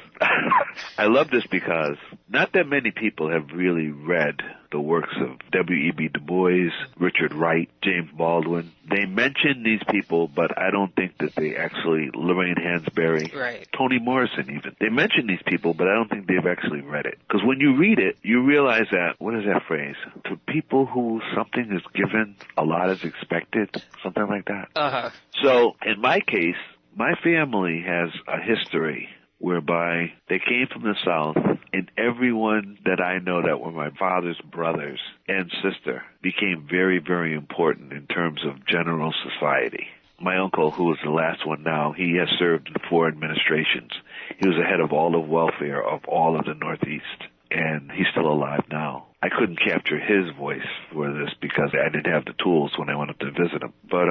I love this because not that many people have really read the works of W.E.B. Du Bois, Richard Wright, James Baldwin. They mention these people, but I don't think that they actually, Lorraine Hansberry, right. Toni Morrison even. They mention these people, but I don't think they've actually read it. Because when you read it, you realize that, what is that phrase? To people who something is given, a lot is expected, something like that. Uh-huh. So, in my case, my family has a history whereby they came from the South, and everyone that I know that were my father's brothers and sister became very, very important in terms of general society. My uncle, who is the last one now, he has served in 4 administrations. He was the head of all of welfare of all of the Northeast, and he's still alive now. I couldn't capture his voice for this because I didn't have the tools when I went up to visit him. But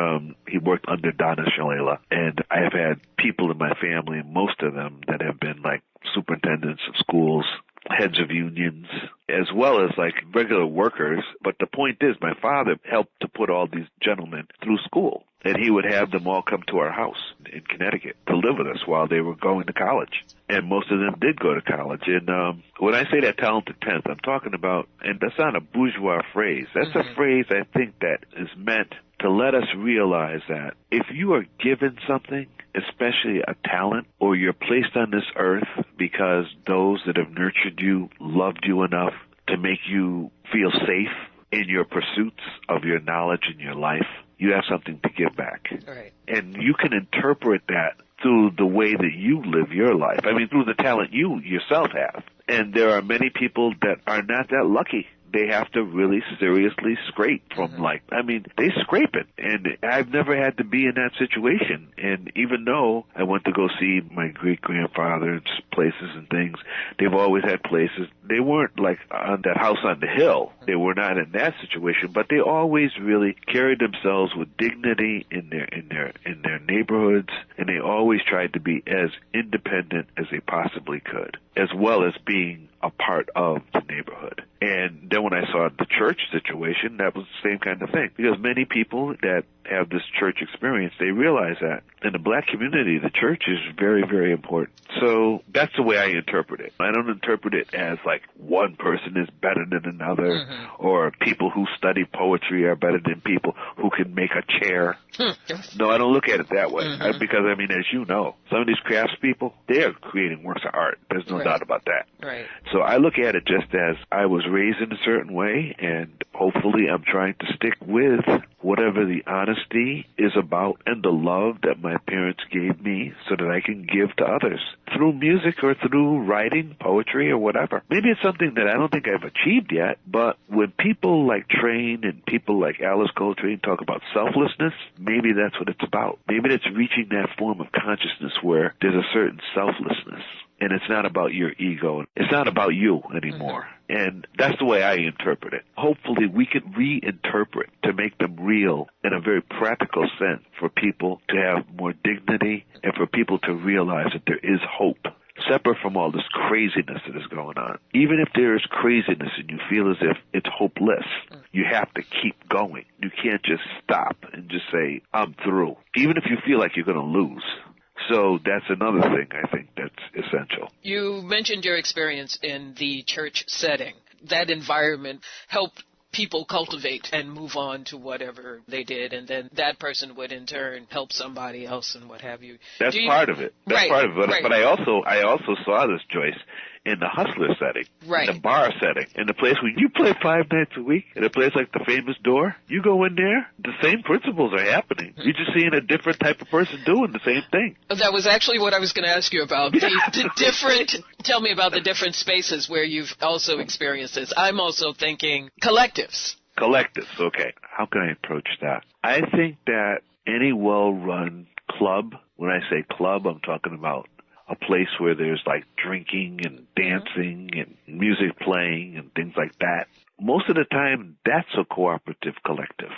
he worked under Donna Shalala, and I have had people in my family, most of them that have been like superintendents of schools, heads of unions, as well as like regular workers. But the point is, my father helped to put all these gentlemen through school, and he would have them all come to our house in Connecticut to live with us while they were going to college. And most of them did go to college. And when I say that talented tenth, I'm talking about, and that's not a bourgeois phrase. That's a phrase I think that is meant to let us realize that if you are given something, especially a talent, or you're placed on this earth because those that have nurtured you loved you enough to make you feel safe in your pursuits of your knowledge in your life, you have something to give back. Right. And you can interpret that through the way that you live your life. I mean, through the talent you yourself have. And there are many people that are not that lucky. They have to really seriously scrape from they scrape it. And I've never had to be in that situation. And even though I went to go see my great-grandfather's places and things, they've always had places. They weren't like on that house on the hill. They were not in that situation, but they always really carried themselves with dignity in their neighborhoods, and they always tried to be as independent as they possibly could, as well as being a part of the neighborhood. And then when I saw the church situation, that was the same kind of thing. Because many people that have this church experience, they realize that in the black community, the church is very, very important. So that's the way I interpret it. I don't interpret it as like one person is better than another, or people who study poetry are better than people who can make a chair. No, I don't look at it that way. Because, I mean, as you know, some of these craftspeople, they are creating works of art. There's no doubt about that. Right. So I look at it just as I was raised in a certain way, and hopefully I'm trying to stick with whatever the honesty is about and the love that my parents gave me so that I can give to others through music or through writing, poetry, or whatever. Maybe it's something that I don't think I've achieved yet, but when people like Train and people like Alice Coltrane talk about selflessness, maybe that's what it's about. Maybe it's reaching that form of consciousness where there's a certain selflessness. And it's not about your ego. It's not about you anymore. And that's the way I interpret it. Hopefully we can reinterpret to make them real in a very practical sense for people to have more dignity and for people to realize that there is hope, separate from all this craziness that is going on. Even if there is craziness and you feel as if it's hopeless, you have to keep going. You can't just stop and just say, I'm through, even if you feel like you're going to lose. So that's another thing I think that's essential. You mentioned your experience in the church setting. That environment helped people cultivate and move on to whatever they did, and then that person would in turn help somebody else and what have you. That's part of it. That's part of it. But I also saw this, Joyce, in the hustler setting, in the bar setting, in the place where you play 5 nights a week, in a place like the Famous Door, you go in there, the same principles are happening. You're just seeing a different type of person doing the same thing. That was actually what I was going to ask you about. The different, tell me about the different spaces where you've also experienced this. I'm also thinking collectives. Collectives, okay. How can I approach that? I think that any well-run club, when I say club, I'm talking about a place where there's like drinking and dancing and music playing and things like that. Most of the time, that's a cooperative collective.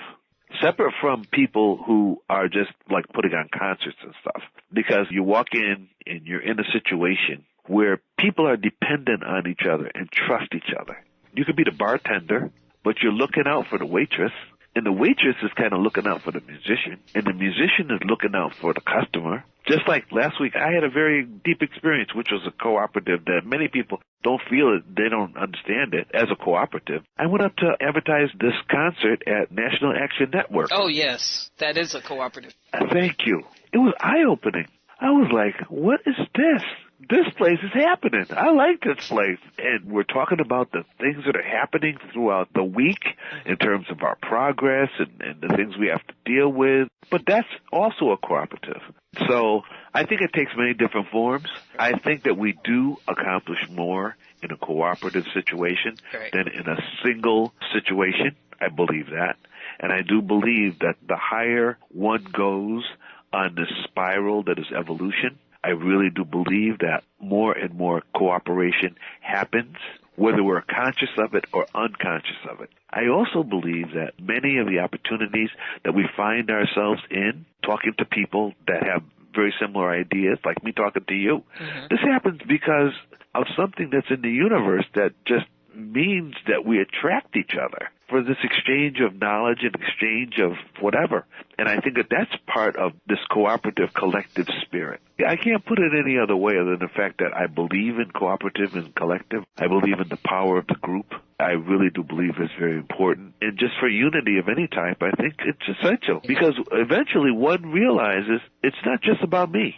separate from people who are just like putting on concerts and stuff. Because you walk in and you're in a situation where people are dependent on each other and trust each other. You could be the bartender, but you're looking out for the waitress, and the waitress is kind of looking out for the musician, and the musician is looking out for the customer. Just like last week, I had a very deep experience, which was a cooperative that many people don't feel it, they don't understand it as a cooperative. I went up to advertise this concert at National Action Network. Oh, yes, that is a cooperative. Thank you. It was eye-opening. I was like, what is this? This place is happening. I like this place. And we're talking about the things that are happening throughout the week in terms of our progress and the things we have to deal with. But that's also a cooperative. So I think it takes many different forms. I think that we do accomplish more in a cooperative situation than in a single situation. I believe that. And I do believe that the higher one goes on this spiral that is evolution, I really do believe that more and more cooperation happens, whether we're conscious of it or unconscious of it. I also believe that many of the opportunities that we find ourselves in, talking to people that have very similar ideas, like me talking to you, this happens because of something that's in the universe that just means that we attract each other for this exchange of knowledge and exchange of whatever. And I think that that's part of this cooperative collective spirit. I can't put it any other way other than the fact that I believe in cooperative and collective. I believe in the power of the group. I really do believe it's very important. And just for unity of any type, I think it's essential because eventually one realizes it's not just about me.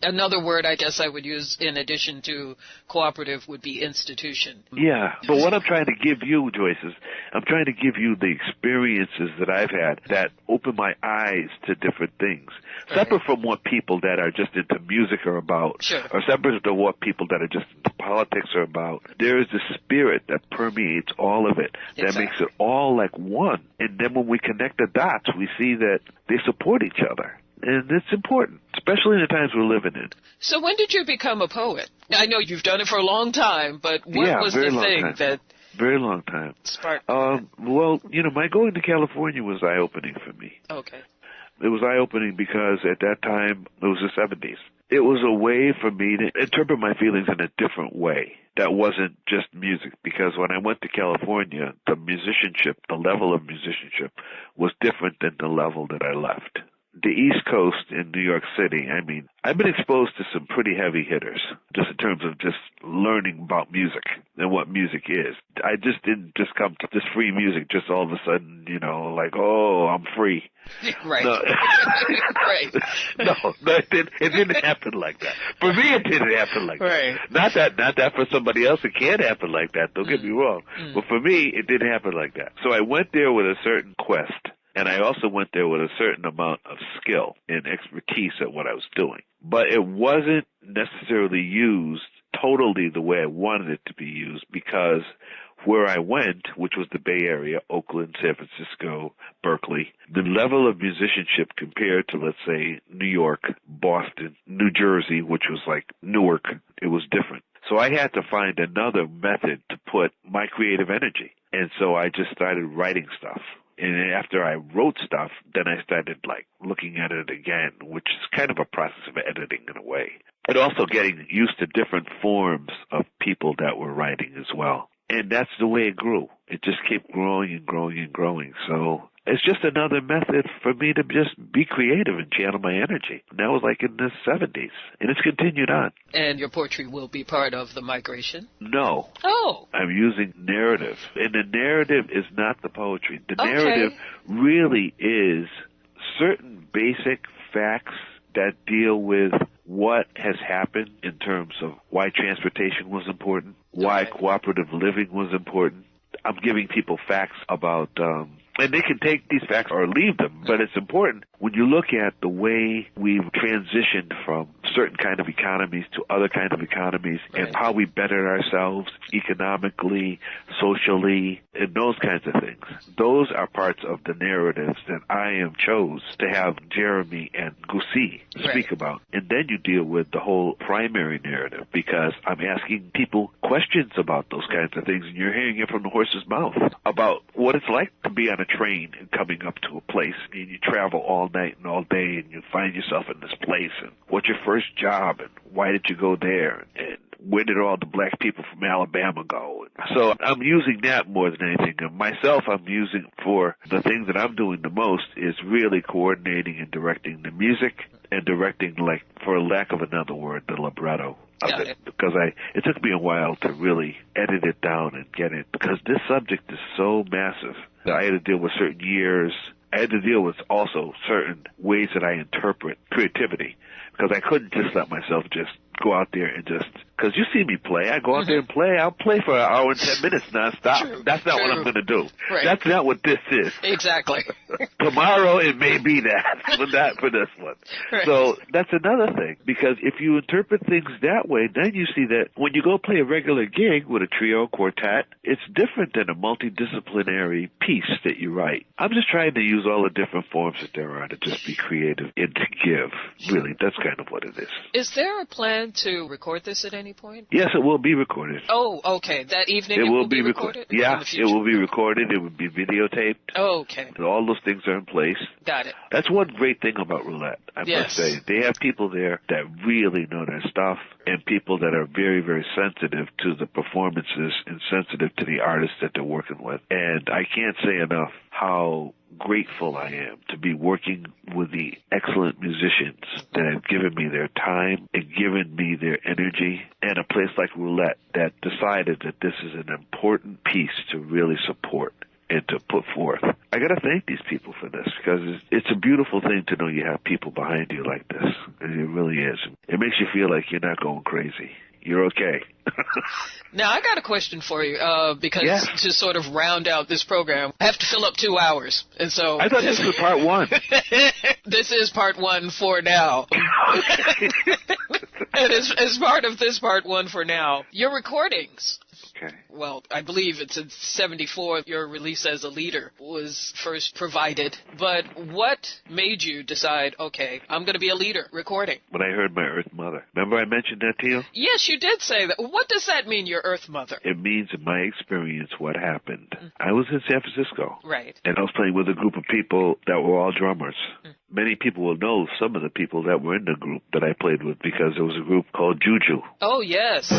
Another word I guess I would use in addition to cooperative would be institution. Yeah, but what I'm trying to give you, Joyce, is I'm trying to give you the experiences that I've had that open my eyes to different things. Right. Separate from what people that are just into music are about, sure, or separate from what people that are just into politics are about. There is a spirit that permeates all of it that exactly. makes it all like one. And then when we connect the dots, we see that they support each other. And it's important, especially in the times we're living in. So when did you become a poet? I know you've done it for a long time, but what was the thing that... Very long time. Sparked well, my going to California was eye-opening for me. Okay. It was eye-opening because at that time, it was the 70s. It was a way for me to interpret my feelings in a different way. That wasn't just music, because when I went to California, the musicianship, the level of musicianship was different than the level that I left. The East Coast in New York City, I mean, I've been exposed to some pretty heavy hitters, just in terms of just learning about music and what music is. I just didn't just come to this free music just all of a sudden, like, oh, I'm free. Right. No. Right. No, it didn't happen like that. For me, it didn't happen like right. that. Not that for somebody else it can't happen like that. Don't get me wrong. But for me, it didn't happen like that. So I went there with a certain quest. And I also went there with a certain amount of skill and expertise at what I was doing. But it wasn't necessarily used totally the way I wanted it to be used, because where I went, which was the Bay Area, Oakland, San Francisco, Berkeley, the level of musicianship compared to, let's say, New York, Boston, New Jersey, which was like Newark, it was different. So I had to find another method to put my creative energy. And so I just started writing stuff. And after I wrote stuff, then I started looking at it again, which is kind of a process of editing in a way. And also getting used to different forms of people that were writing as well. And that's the way it grew. It just kept growing and growing and growing. So it's just another method for me to just be creative and channel my energy. And that was in the 70s. And it's continued on. And your poetry will be part of the migration? No. Oh. I'm using narrative. And the narrative is not the poetry. The narrative really is certain basic facts that deal with what has happened in terms of why transportation was important, why cooperative living was important. I'm giving people facts about, and they can take these facts or leave them, but it's important when you look at the way we've transitioned from certain kind of economies to other kind of economies, and how we bettered ourselves economically, socially, and those kinds of things. Those are parts of the narratives that I chose to have Jeremy and Gussie speak about. And then you deal with the whole primary narrative, because I'm asking people questions about those kinds of things, and you're hearing it from the horse's mouth about what it's like to be on a train and coming up to a place, and you travel all night and all day, and you find yourself in this place, and what's your first job, and why did you go there, and where did all the black people from Alabama go? So I'm using that more than anything. And myself, I'm using for the things that I'm doing the most is really coordinating and directing the music and directing, for lack of another word, the libretto of it. Because it took me a while to really edit it down and get it, because this subject is so massive that I had to deal with certain years. I had to deal with also certain ways that I interpret creativity, because I couldn't just let myself just go out there and just Because you see me play. I go out there and play. I'll play for an hour and 10 minutes nonstop. True. That's not what I'm going to do. Right. That's not what this is. Exactly. Tomorrow it may be that, but not for this one. Right. So that's another thing, because if you interpret things that way, then you see that when you go play a regular gig with a trio, quartet, it's different than a multidisciplinary piece that you write. I'm just trying to use all the different forms that there are to just be creative and to give. Really, that's kind of what it is. Is there a plan to record this at any point? Yes, it will be recorded. Oh, okay. That evening It it will be recorded. Yeah, it will be recorded. It will be videotaped. Oh, okay. All those things are in place. Got it. That's one great thing about roulette, I must say. They have people there that really know their stuff, and people that are very, very sensitive to the performances and sensitive to the artists that they're working with. And I can't say enough how grateful I am to be working with the excellent musicians that have given me their time and given me their energy, and a place like Roulette that decided that this is an important piece to really support and to put forth. I got to thank these people for this, because it's a beautiful thing to know you have people behind you like this. And it really is. It makes you feel like you're not going crazy. You're okay. Now, I got a question for you, because to sort of round out this program, I have to fill up 2 hours. And so I thought this was part one. This is part one for now. And as part of this part one for now, your recordings. Okay. Well, I believe it's in 74, your release as a leader was first provided. But what made you decide, okay, I'm going to be a leader recording? When I heard my Earth Mother. Remember I mentioned that to you? Yes, you did say that. What does that mean, your Earth Mother? It means, in my experience, what happened. I was in San Francisco. Right. And I was playing with a group of people that were all drummers. Many people will know some of the people that were in the group that I played with, because there was a group called Juju. Oh, yes.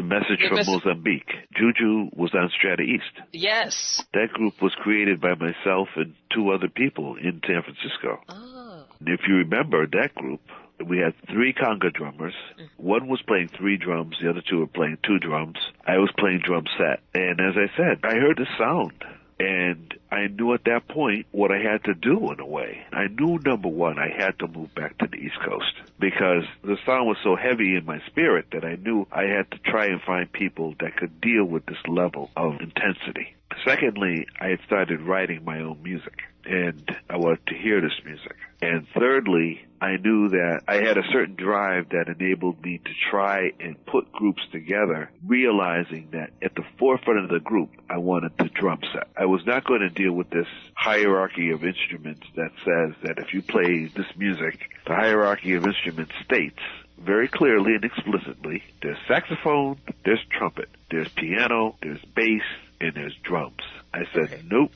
Message from Mozambique. Juju was on Strata East. Yes. That group was created by myself and two other people in San Francisco. Oh. If you remember that group, we had 3 conga drummers. One was playing 3 drums. The other 2 were playing 2 drums. I was playing drum set. And as I said, I heard the sound. And I knew at that point what I had to do in a way. I knew, number one, I had to move back to the East Coast because the sound was so heavy in my spirit that I knew I had to try and find people that could deal with this level of intensity. Secondly, I had started writing my own music, and I wanted to hear this music. And thirdly, I knew that I had a certain drive that enabled me to try and put groups together, realizing that at the forefront of the group, I wanted the drum set. I was not going to deal with this hierarchy of instruments that says that if you play this music, the hierarchy of instruments states very clearly and explicitly, there's saxophone, there's trumpet, there's piano, there's bass, and there's drums. I said, nope,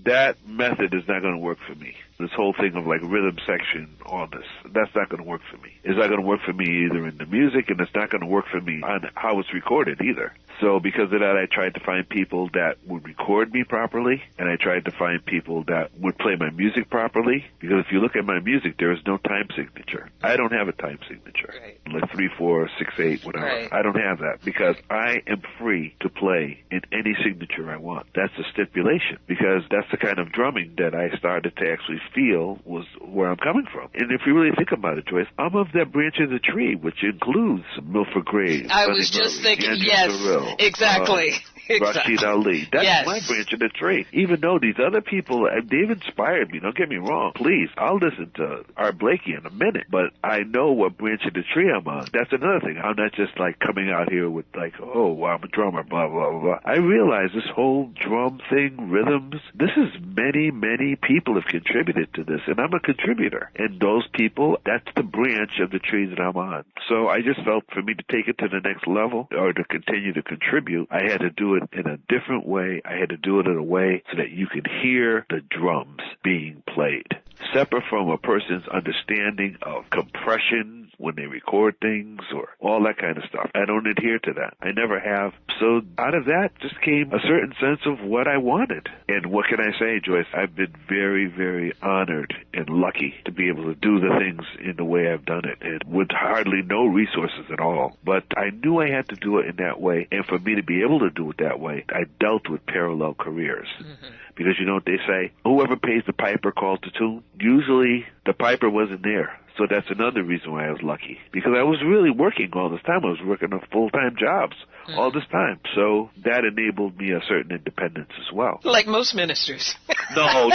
that method is not going to work for me. This whole thing of like rhythm section on this, that's not going to work for me. It's not going to work for me either in the music, and it's not going to work for me on how it's recorded either. So because of that, I tried to find people that would record me properly, and I tried to find people that would play my music properly, because if you look at my music, there is no time signature. I don't have a time signature. Right. Like 3/4, 6/8, whatever. Right. I don't have that because I am free to play in any signature I want. That's a stipulation because that's the kind of drumming that I started to actually feel was where I'm coming from. And if you really think about it, Joyce, I'm of that branch of the tree, which includes Milford Graves. I was just thinking, yes, Terrell, exactly. Rashid Ali. That's yes. my branch of the tree. Even though these other people, they've inspired me. Don't get me wrong. Please, I'll listen to Art Blakey in a minute, but I know what branch of the tree I'm on. That's another thing. I'm not just like coming out here with like, oh, well, I'm a drummer, blah, blah, blah, blah. I realize this whole drum thing, rhythms, this is many, many people have contributed to this, and I'm a contributor. And those people, that's the branch of the tree that I'm on. So I just felt for me to take it to the next level or to continue to contribute, I had to do it in a different way. I had to do it in a way so that you could hear the drums being played. Separate from a person's understanding of compression when they record things or all that kind of stuff. I don't adhere to that. I never have. So out of that just came a certain sense of what I wanted. And what can I say, Joyce? I've been very, very honored and lucky to be able to do the things in the way I've done it, and with hardly no resources at all. But I knew I had to do it in that way, and for me to be able to do it that way, I dealt with parallel careers. Mm-hmm. Because you know what they say, whoever pays the piper calls the tune. Usually the piper wasn't there. So that's another reason why I was lucky. Because I was really working all this time. I was working on full-time jobs all this time. So that enabled me a certain independence as well. Like most ministers. No.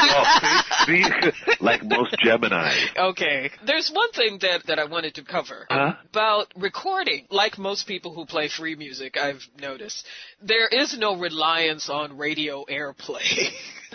Like most Gemini. Okay. There's one thing that I wanted to cover about recording. Like most people who play free music, I've noticed, there is no reliance on radio airplay.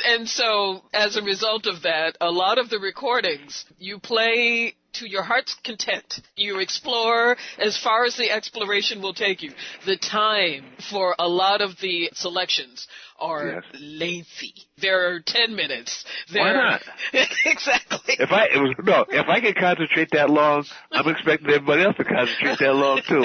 And so, as a result of that, a lot of the recordings, you play to your heart's content. You explore as far as the exploration will take you. The time for a lot of the selections are lengthy. They're 10 minutes. Why not? Exactly. If I can concentrate that long, I'm expecting everybody else to concentrate that long too.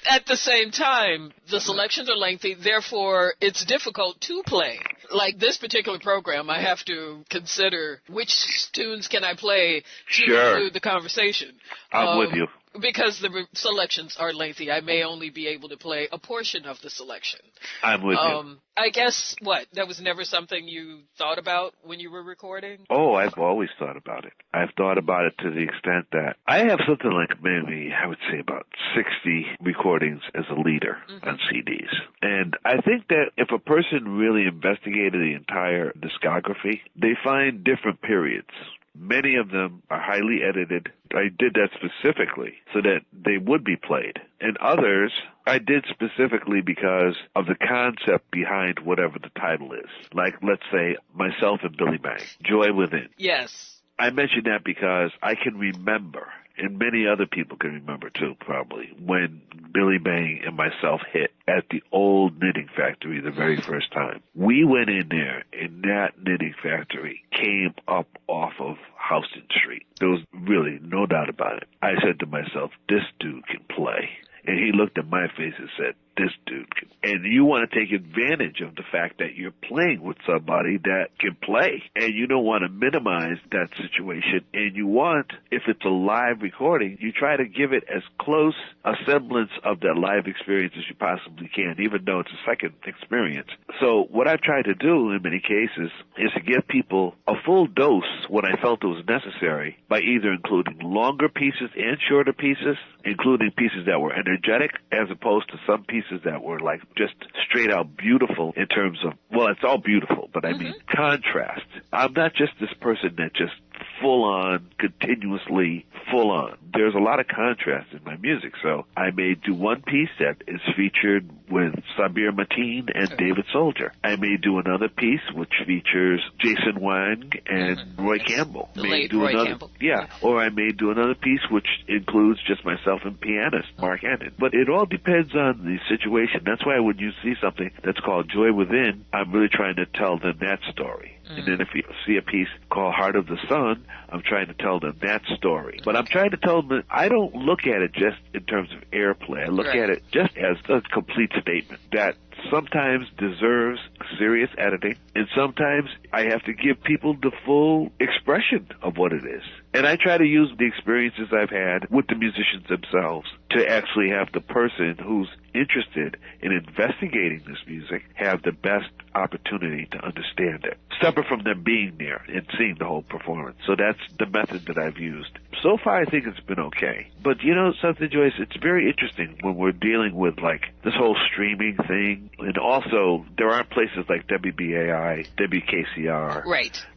At the same time, the selections are lengthy, therefore it's difficult to play. Like this particular program, I have to consider which tunes can I play to include the conversation. I'm with you. Because the selections are lengthy, I may only be able to play a portion of the selection. I'm with you. I guess, that was never something you thought about when you were recording? Oh, I've always thought about it. I've thought about it to the extent that I have something like maybe, I would say about 60 recordings as a leader on CDs. And I think that if a person really investigated the entire discography, they find different periods. Many of them are highly edited. I did that specifically so that they would be played. And others I did specifically because of the concept behind whatever the title is. Like, let's say, myself and Billy Bang, Joy Within. Yes. I mention that because I can remember, and many other people can remember too, probably, when Billy Bang and myself hit at the old knitting factory the very first time. We went in there, and that knitting factory came up off of Houston Street. There was really no doubt about it. I said to myself, this dude can play. And he looked at my face and said, this dude can. And you want to take advantage of the fact that you're playing with somebody that can play. And you don't want to minimize that situation. And you want, if it's a live recording, you try to give it as close a semblance of that live experience as you possibly can, even though it's a second experience. So what I try to do in many cases is to give people a full dose when I felt it was necessary by either including longer pieces and shorter pieces, including pieces that were energetic as opposed to some pieces that were like just straight out beautiful in terms of, well, it's all beautiful, but I mean contrast. I'm not just this person that just full on, continuously full on. There's a lot of contrast in my music, so I may do one piece that is featured with Sabir Mateen and David Soldier. I may do another piece which features Jason Wang and Roy Campbell. The late Roy Campbell. Yeah, or I may do another piece which includes just myself and pianist Mark Hannon. But it all depends on the situation. That's why when you see something that's called Joy Within, I'm really trying to tell them that story. And then if you see a piece called Heart of the Sun, I'm trying to tell them that story. But I'm trying to tell them that I don't look at it just in terms of airplay. I look at it just as a complete statement that sometimes deserves serious editing, and sometimes I have to give people the full expression of what it is. And I try to use the experiences I've had with the musicians themselves to actually have the person who's interested in investigating this music have the best opportunity to understand it, separate from them being there and seeing the whole performance. So that's the method that I've used. So far, I think it's been okay. But you know something, Joyce? It's very interesting when we're dealing with, like, this whole streaming thing. And also, there aren't places like WBAI, WKCR,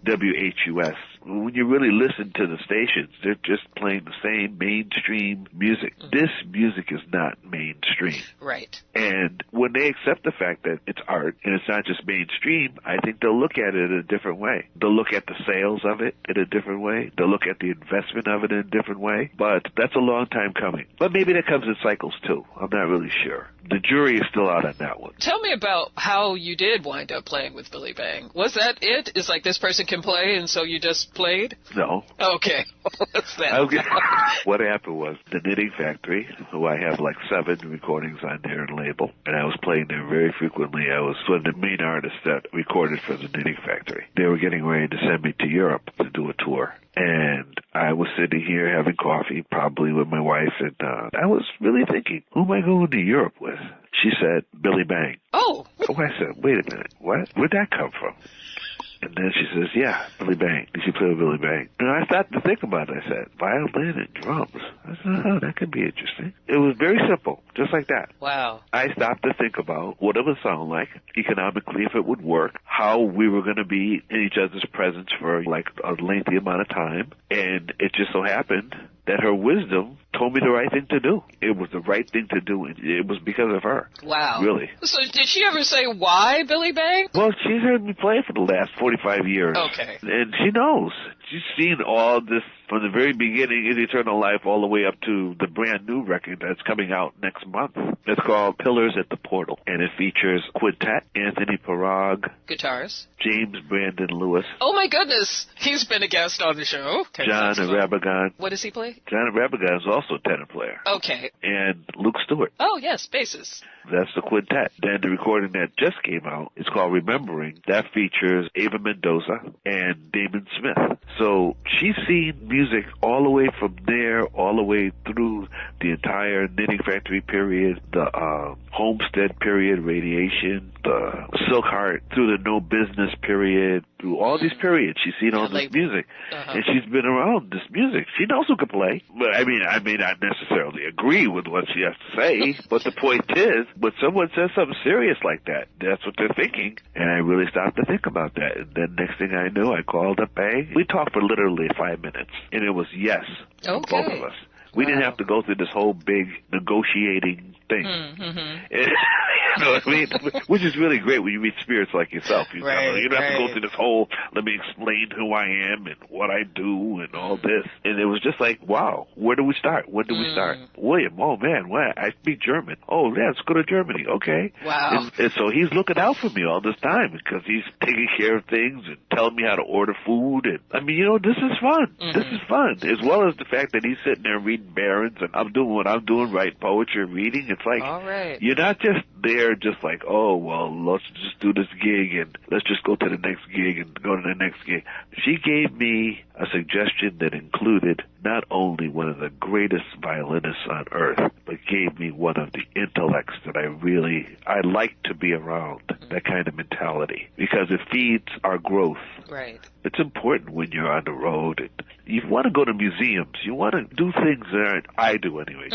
WHUS. When you really listen to the stations, they're just playing the same mainstream music. This music is not mainstream. Right. And when they accept the fact that it's art and it's not just mainstream, I think they'll look at it in a different way. They'll look at the sales of it in a different way. They'll look at the investment of it in a different way. But that's a long time coming. But maybe that comes in cycles, too. I'm not really sure. The jury is still out on that one. Tell me about how you did wind up playing with Billy Bang. Was that it? It's like this person can play, and so you just played? No. Okay. What's that? What happened was the Knitting Factory, who I have like 7 recordings on their label, and I was playing there very frequently. I was one of the main artists that recorded for the Knitting Factory. They were getting ready to send me to Europe to do a tour. And I was sitting here having coffee, probably with my wife, and I was really thinking, who am I going to Europe with? She said, Billy Bang. Oh. So I said, wait a minute, what? Where'd that come from? And then she says, yeah, Billy Bang. Did you play with Billy Bang? And I started to think about it. I said, violin and drums. I said, oh, that could be interesting. It was very simple, just like that. Wow. I stopped to think about what it would sound like, economically, if it would work, how we were going to be in each other's presence for like a lengthy amount of time. And it just so happened that her wisdom told me the right thing to do. It was the right thing to do. It was because of her. Wow. Really. So did she ever say why Billy Bang? Well, she's heard me play for the last 45 years. Okay. And she knows. She's seen all this from the very beginning in Eternal Life all the way up to the brand new record that's coming out next month. It's called Pillars at the Portal, and it features quintet, Anthony Parag, guitars, James Brandon Lewis. Oh my goodness, he's been a guest on the show. John Rabagan. What does he play? John Rabagan is also a tenor player. Okay. And Luke Stewart. Oh yes, basses. That's the quintet. Then the recording that just came out is called Remembering. That features Ava Mendoza and Damon Smith. So she's seen music all the way from there, all the way through the entire Knitting Factory period, the Homestead period, Radiation, the Silk Heart, through the No Business period, through all these periods. She's seen all this music. And she's been around this music. She knows who can play. But I mean, I may not necessarily agree with what she has to say, but the point is, when someone says something serious like that, that's what they're thinking. And I really stopped to think about that. And then next thing I knew, I called up Bang. We talked for literally 5 minutes. And it was yes from both of us. We didn't have to go through this whole big negotiating thing. You know what I mean? Which is really great when you meet spirits like yourself. You don't have to go through this whole, let me explain who I am and what I do and all this. And it was just like, wow, where do we start? When do we start? William, oh man, what? I speak German. Oh, yeah, let's go to Germany. Okay. Wow. And so he's looking out for me all this time because he's taking care of things and telling me how to order food. And I mean, you know, this is fun. This is fun. As well as the fact that he's sitting there reading Barron's and I'm doing what I'm doing, writing poetry and reading. It's like, all right. You're not just there just like, oh, well, let's just do this gig and let's just go to the next gig and go to the next gig. She gave me a suggestion that included not only one of the greatest violinists on earth, but gave me one of the intellects that I like to be around, that kind of mentality, because it feeds our growth. Right. It's important when you're on the road. And you want to go to museums. You want to do things that I do anyway.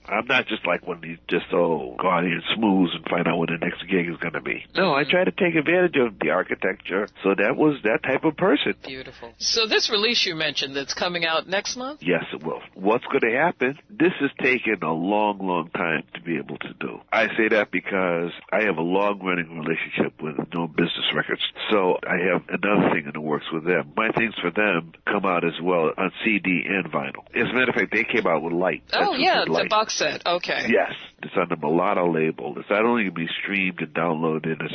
I'm not just like one of these just, go out here and smooze and find out what the next gig is going to be. No, I try to take advantage of the architecture. So that was that type of person. Beautiful. So this release you mentioned that's coming out next month? Yes, it will. What's going to happen? This has taken a long, long time to be able to do. I say that because I have a long-running relationship with No Business Records. So I have another thing in the works with them. My things for them come out as well on CD and vinyl. As a matter of fact, they came out with Light. Oh, yeah, the box set. Okay. Yes. It's on the Mulatto label. It's not only going to be streamed and downloaded, et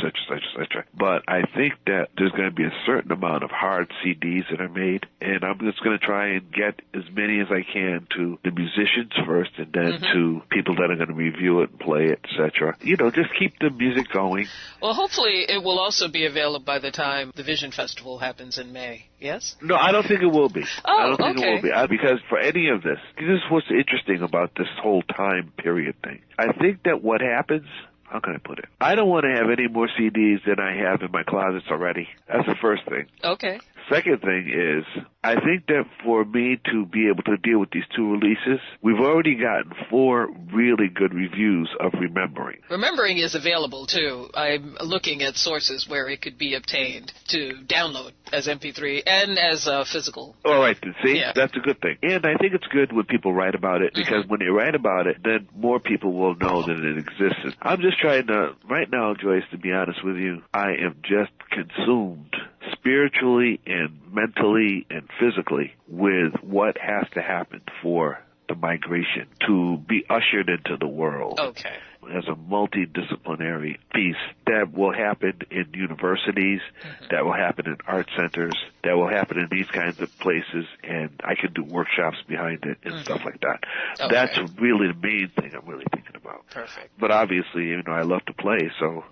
cetera, but I think that there's going to be a certain amount of hard CDs that are made, and I'm just going to try and get as many as I can to the musicians first, and then to people that are going to review it and play it, et cetera. You know, just keep the music going. Well, hopefully it will also be available by the time the Vision Festival happens in May. Yes? No, I don't think it will be. Oh, I don't think it will be. Because for any of this is what's interesting about this whole time period thing. I think that what happens, how can I put it? I don't want to have any more CDs than I have in my closets already. That's the first thing. Okay. Second thing is, I think that for me to be able to deal with these two releases, we've already gotten 4 really good reviews of Remembering. Remembering is available, too. I'm looking at sources where it could be obtained to download as MP3 and as physical. All right, see? Yeah. That's a good thing. And I think it's good when people write about it, because when they write about it, then more people will know that it exists. I'm just trying to, right now, Joyce, to be honest with you, I am just consumed spiritually and mentally and physically with what has to happen for the migration to be ushered into the world. Okay. As a multidisciplinary piece that will happen in universities, that will happen in art centers, that will happen in these kinds of places, and I can do workshops behind it and stuff like that. Okay. That's really the main thing I'm really thinking about. Perfect. But obviously, you know, I love to play, so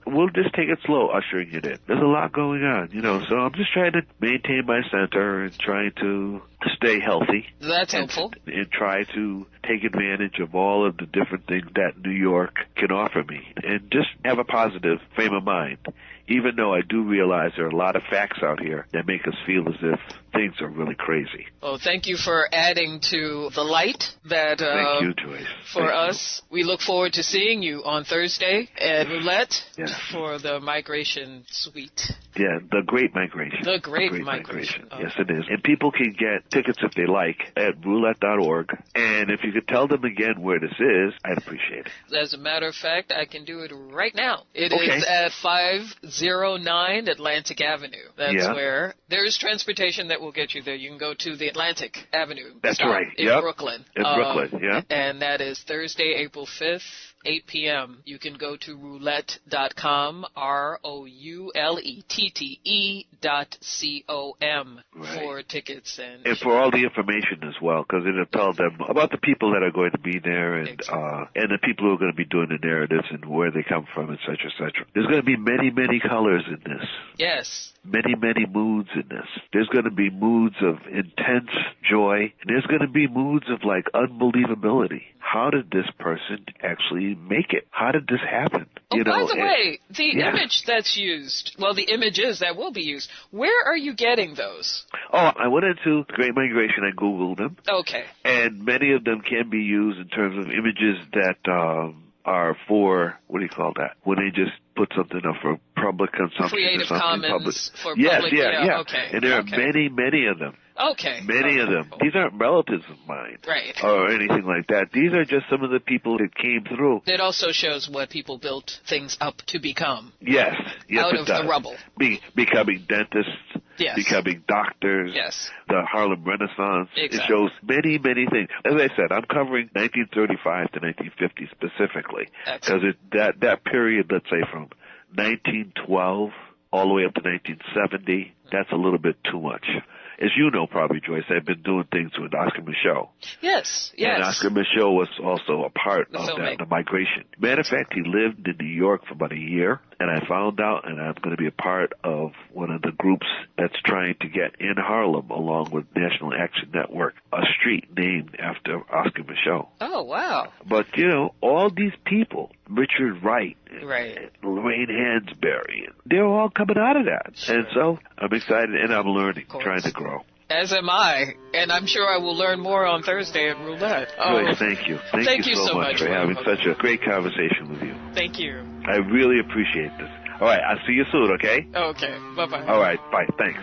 we'll just take it slow, ushering it in. There's a lot going on, you know, so I'm just trying to maintain my center and trying to stay healthy. That's helpful. And try to take advantage of all of the different things that New York can offer me, and just have a positive frame of mind, even though I do realize there are a lot of facts out here that make us feel as if things are really crazy. Well, thank you for adding to the light that thank you, Joyce. For us. We look forward to seeing you on Thursday at Roulette for the Migration Suite. Yeah, the Great Migration. The Great Migration. Oh. Yes, it is. And people can get tickets if they like at roulette.org. And if you could tell them again where this is, I'd appreciate it. As a matter of fact, I can do it right now. It is at 509 Atlantic Avenue. That's where there's transportation that will get you there. You can go to the Atlantic Avenue. That's right. In Brooklyn. In Brooklyn, yeah. And that is Thursday, April 5th. 8 p.m. You can go to roulette.com, ROULETTE.com for tickets. And for all the information as well, because it'll tell them about the people that are going to be there and the people who are going to be doing the narratives and where they come from, et cetera, et cetera. There's going to be many, many colors in this. Yes. Many, many moods in this. There's going to be moods of intense joy, and there's going to be moods of, like, unbelievability. How did this person actually make it? How did this happen? Oh, by the way, the image that's used, well, the images that will be used, where are you getting those? Oh, I went into Great Migration. I Googled them. Okay. And many of them can be used in terms of images that are for, what do you call that? When they just put something up for public consumption. Creative Commons for yes, public. Yeah. Okay. And there are many of them. Okay. Many of them. These aren't relatives of mine. Right. Or anything like that. These are just some of the people that came through. It also shows what people built things up to become. Yes out it of does. the rubble. Becoming dentists. Yes. Becoming doctors. Yes. The Harlem Renaissance. Exactly. It shows many things. As I said, I'm covering 1935 to 1950 specifically. Because that period, let's say from 1912 all the way up to 1970, that's a little bit too much. As you know, probably, Joyce, I've been doing things with Oscar Micheaux. Yes. And Oscar Micheaux was also a part of the migration. Matter of fact, he lived in New York for about a year, and I found out, and I'm going to be a part of one of the groups that's trying to get in Harlem, along with National Action Network, a street named after Oscar Micheaux. Oh, wow. But, all these people, Richard Wright, right, Lorraine Hansberry, they're all coming out of that. Sure. And so I'm excited, and I'm learning, trying to grow. As am I, and I'm sure I will learn more on Thursday at Roulette. Joyce, thank you. Thank you so much for having such a great conversation with you. Thank you. I really appreciate this. All right, I'll see you soon, okay? Okay, bye-bye. All right, bye. Thanks.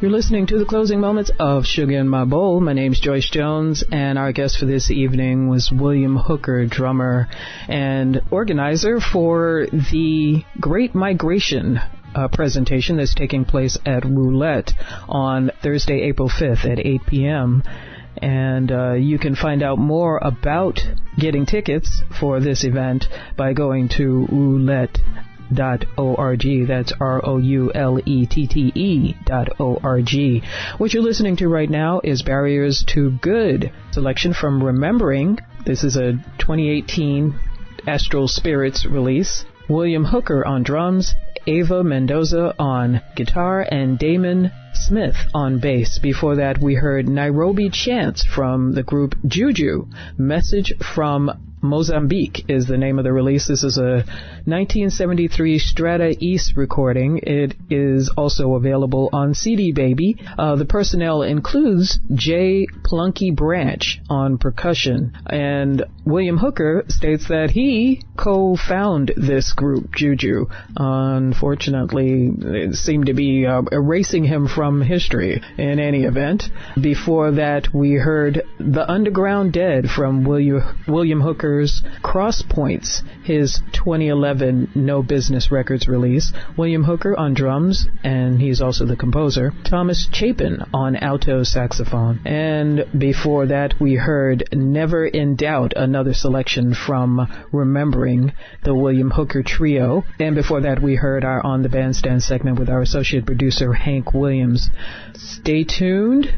You're listening to the closing moments of Suga In My Bowl. My name's Joyce Jones, and our guest for this evening was William Hooker, drummer and organizer for the Great Migration presentation that's taking place at Roulette on Thursday, April 5th at 8 p.m. And you can find out more about getting tickets for this event by going to roulette.org. That's ROULETTE.org. What you're listening to right now is Barriers to Good, selection from Remembering. This is a 2018 Astral Spirits release. William Hooker on drums, Ava Mendoza on guitar, and Damon Smith on bass. Before that, we heard Nairobi Chants from the group Juju. Message from Mozambique is the name of the release. This is a 1973 Strata East recording. It is also available on CD Baby. The personnel includes Jay Plunky Branch on percussion, and William Hooker states that he co-founded this group, Juju. Unfortunately, it seemed to be erasing him from history in any event. Before that, we heard The Underground Dead from William Hooker's Cross Points, his 2011 No Business Records release. William Hooker on drums, and he's also the composer. Thomas Chapin on alto saxophone. And before that, we heard Never in Doubt, another selection from Remembering, the William Hooker Trio. And before that, we heard our On the Bandstand segment with our associate producer, Hank Williams. Stay tuned.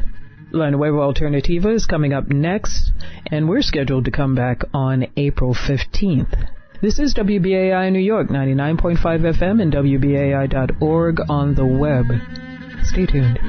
La Nueva Alternativa is coming up next, and we're scheduled to come back on April 15th. This is WBAI New York, 99.5 FM and WBAI.org on the web. Stay tuned.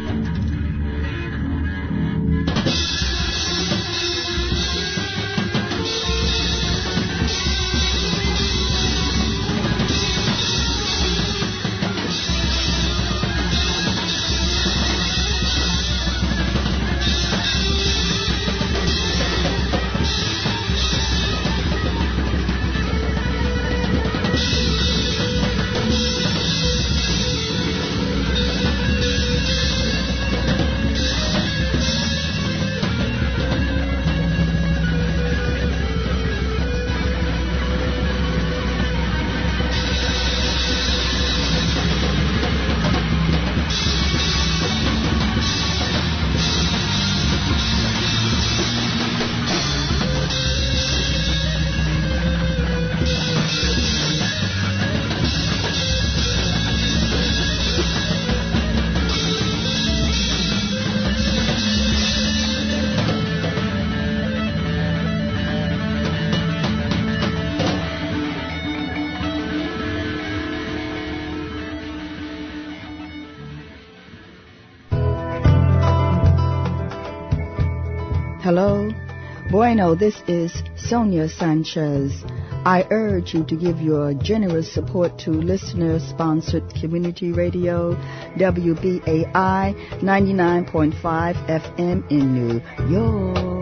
Hello? Bueno, this is Sonia Sanchez. I urge you to give your generous support to listener-sponsored community radio, WBAI 99.5 FM in New York.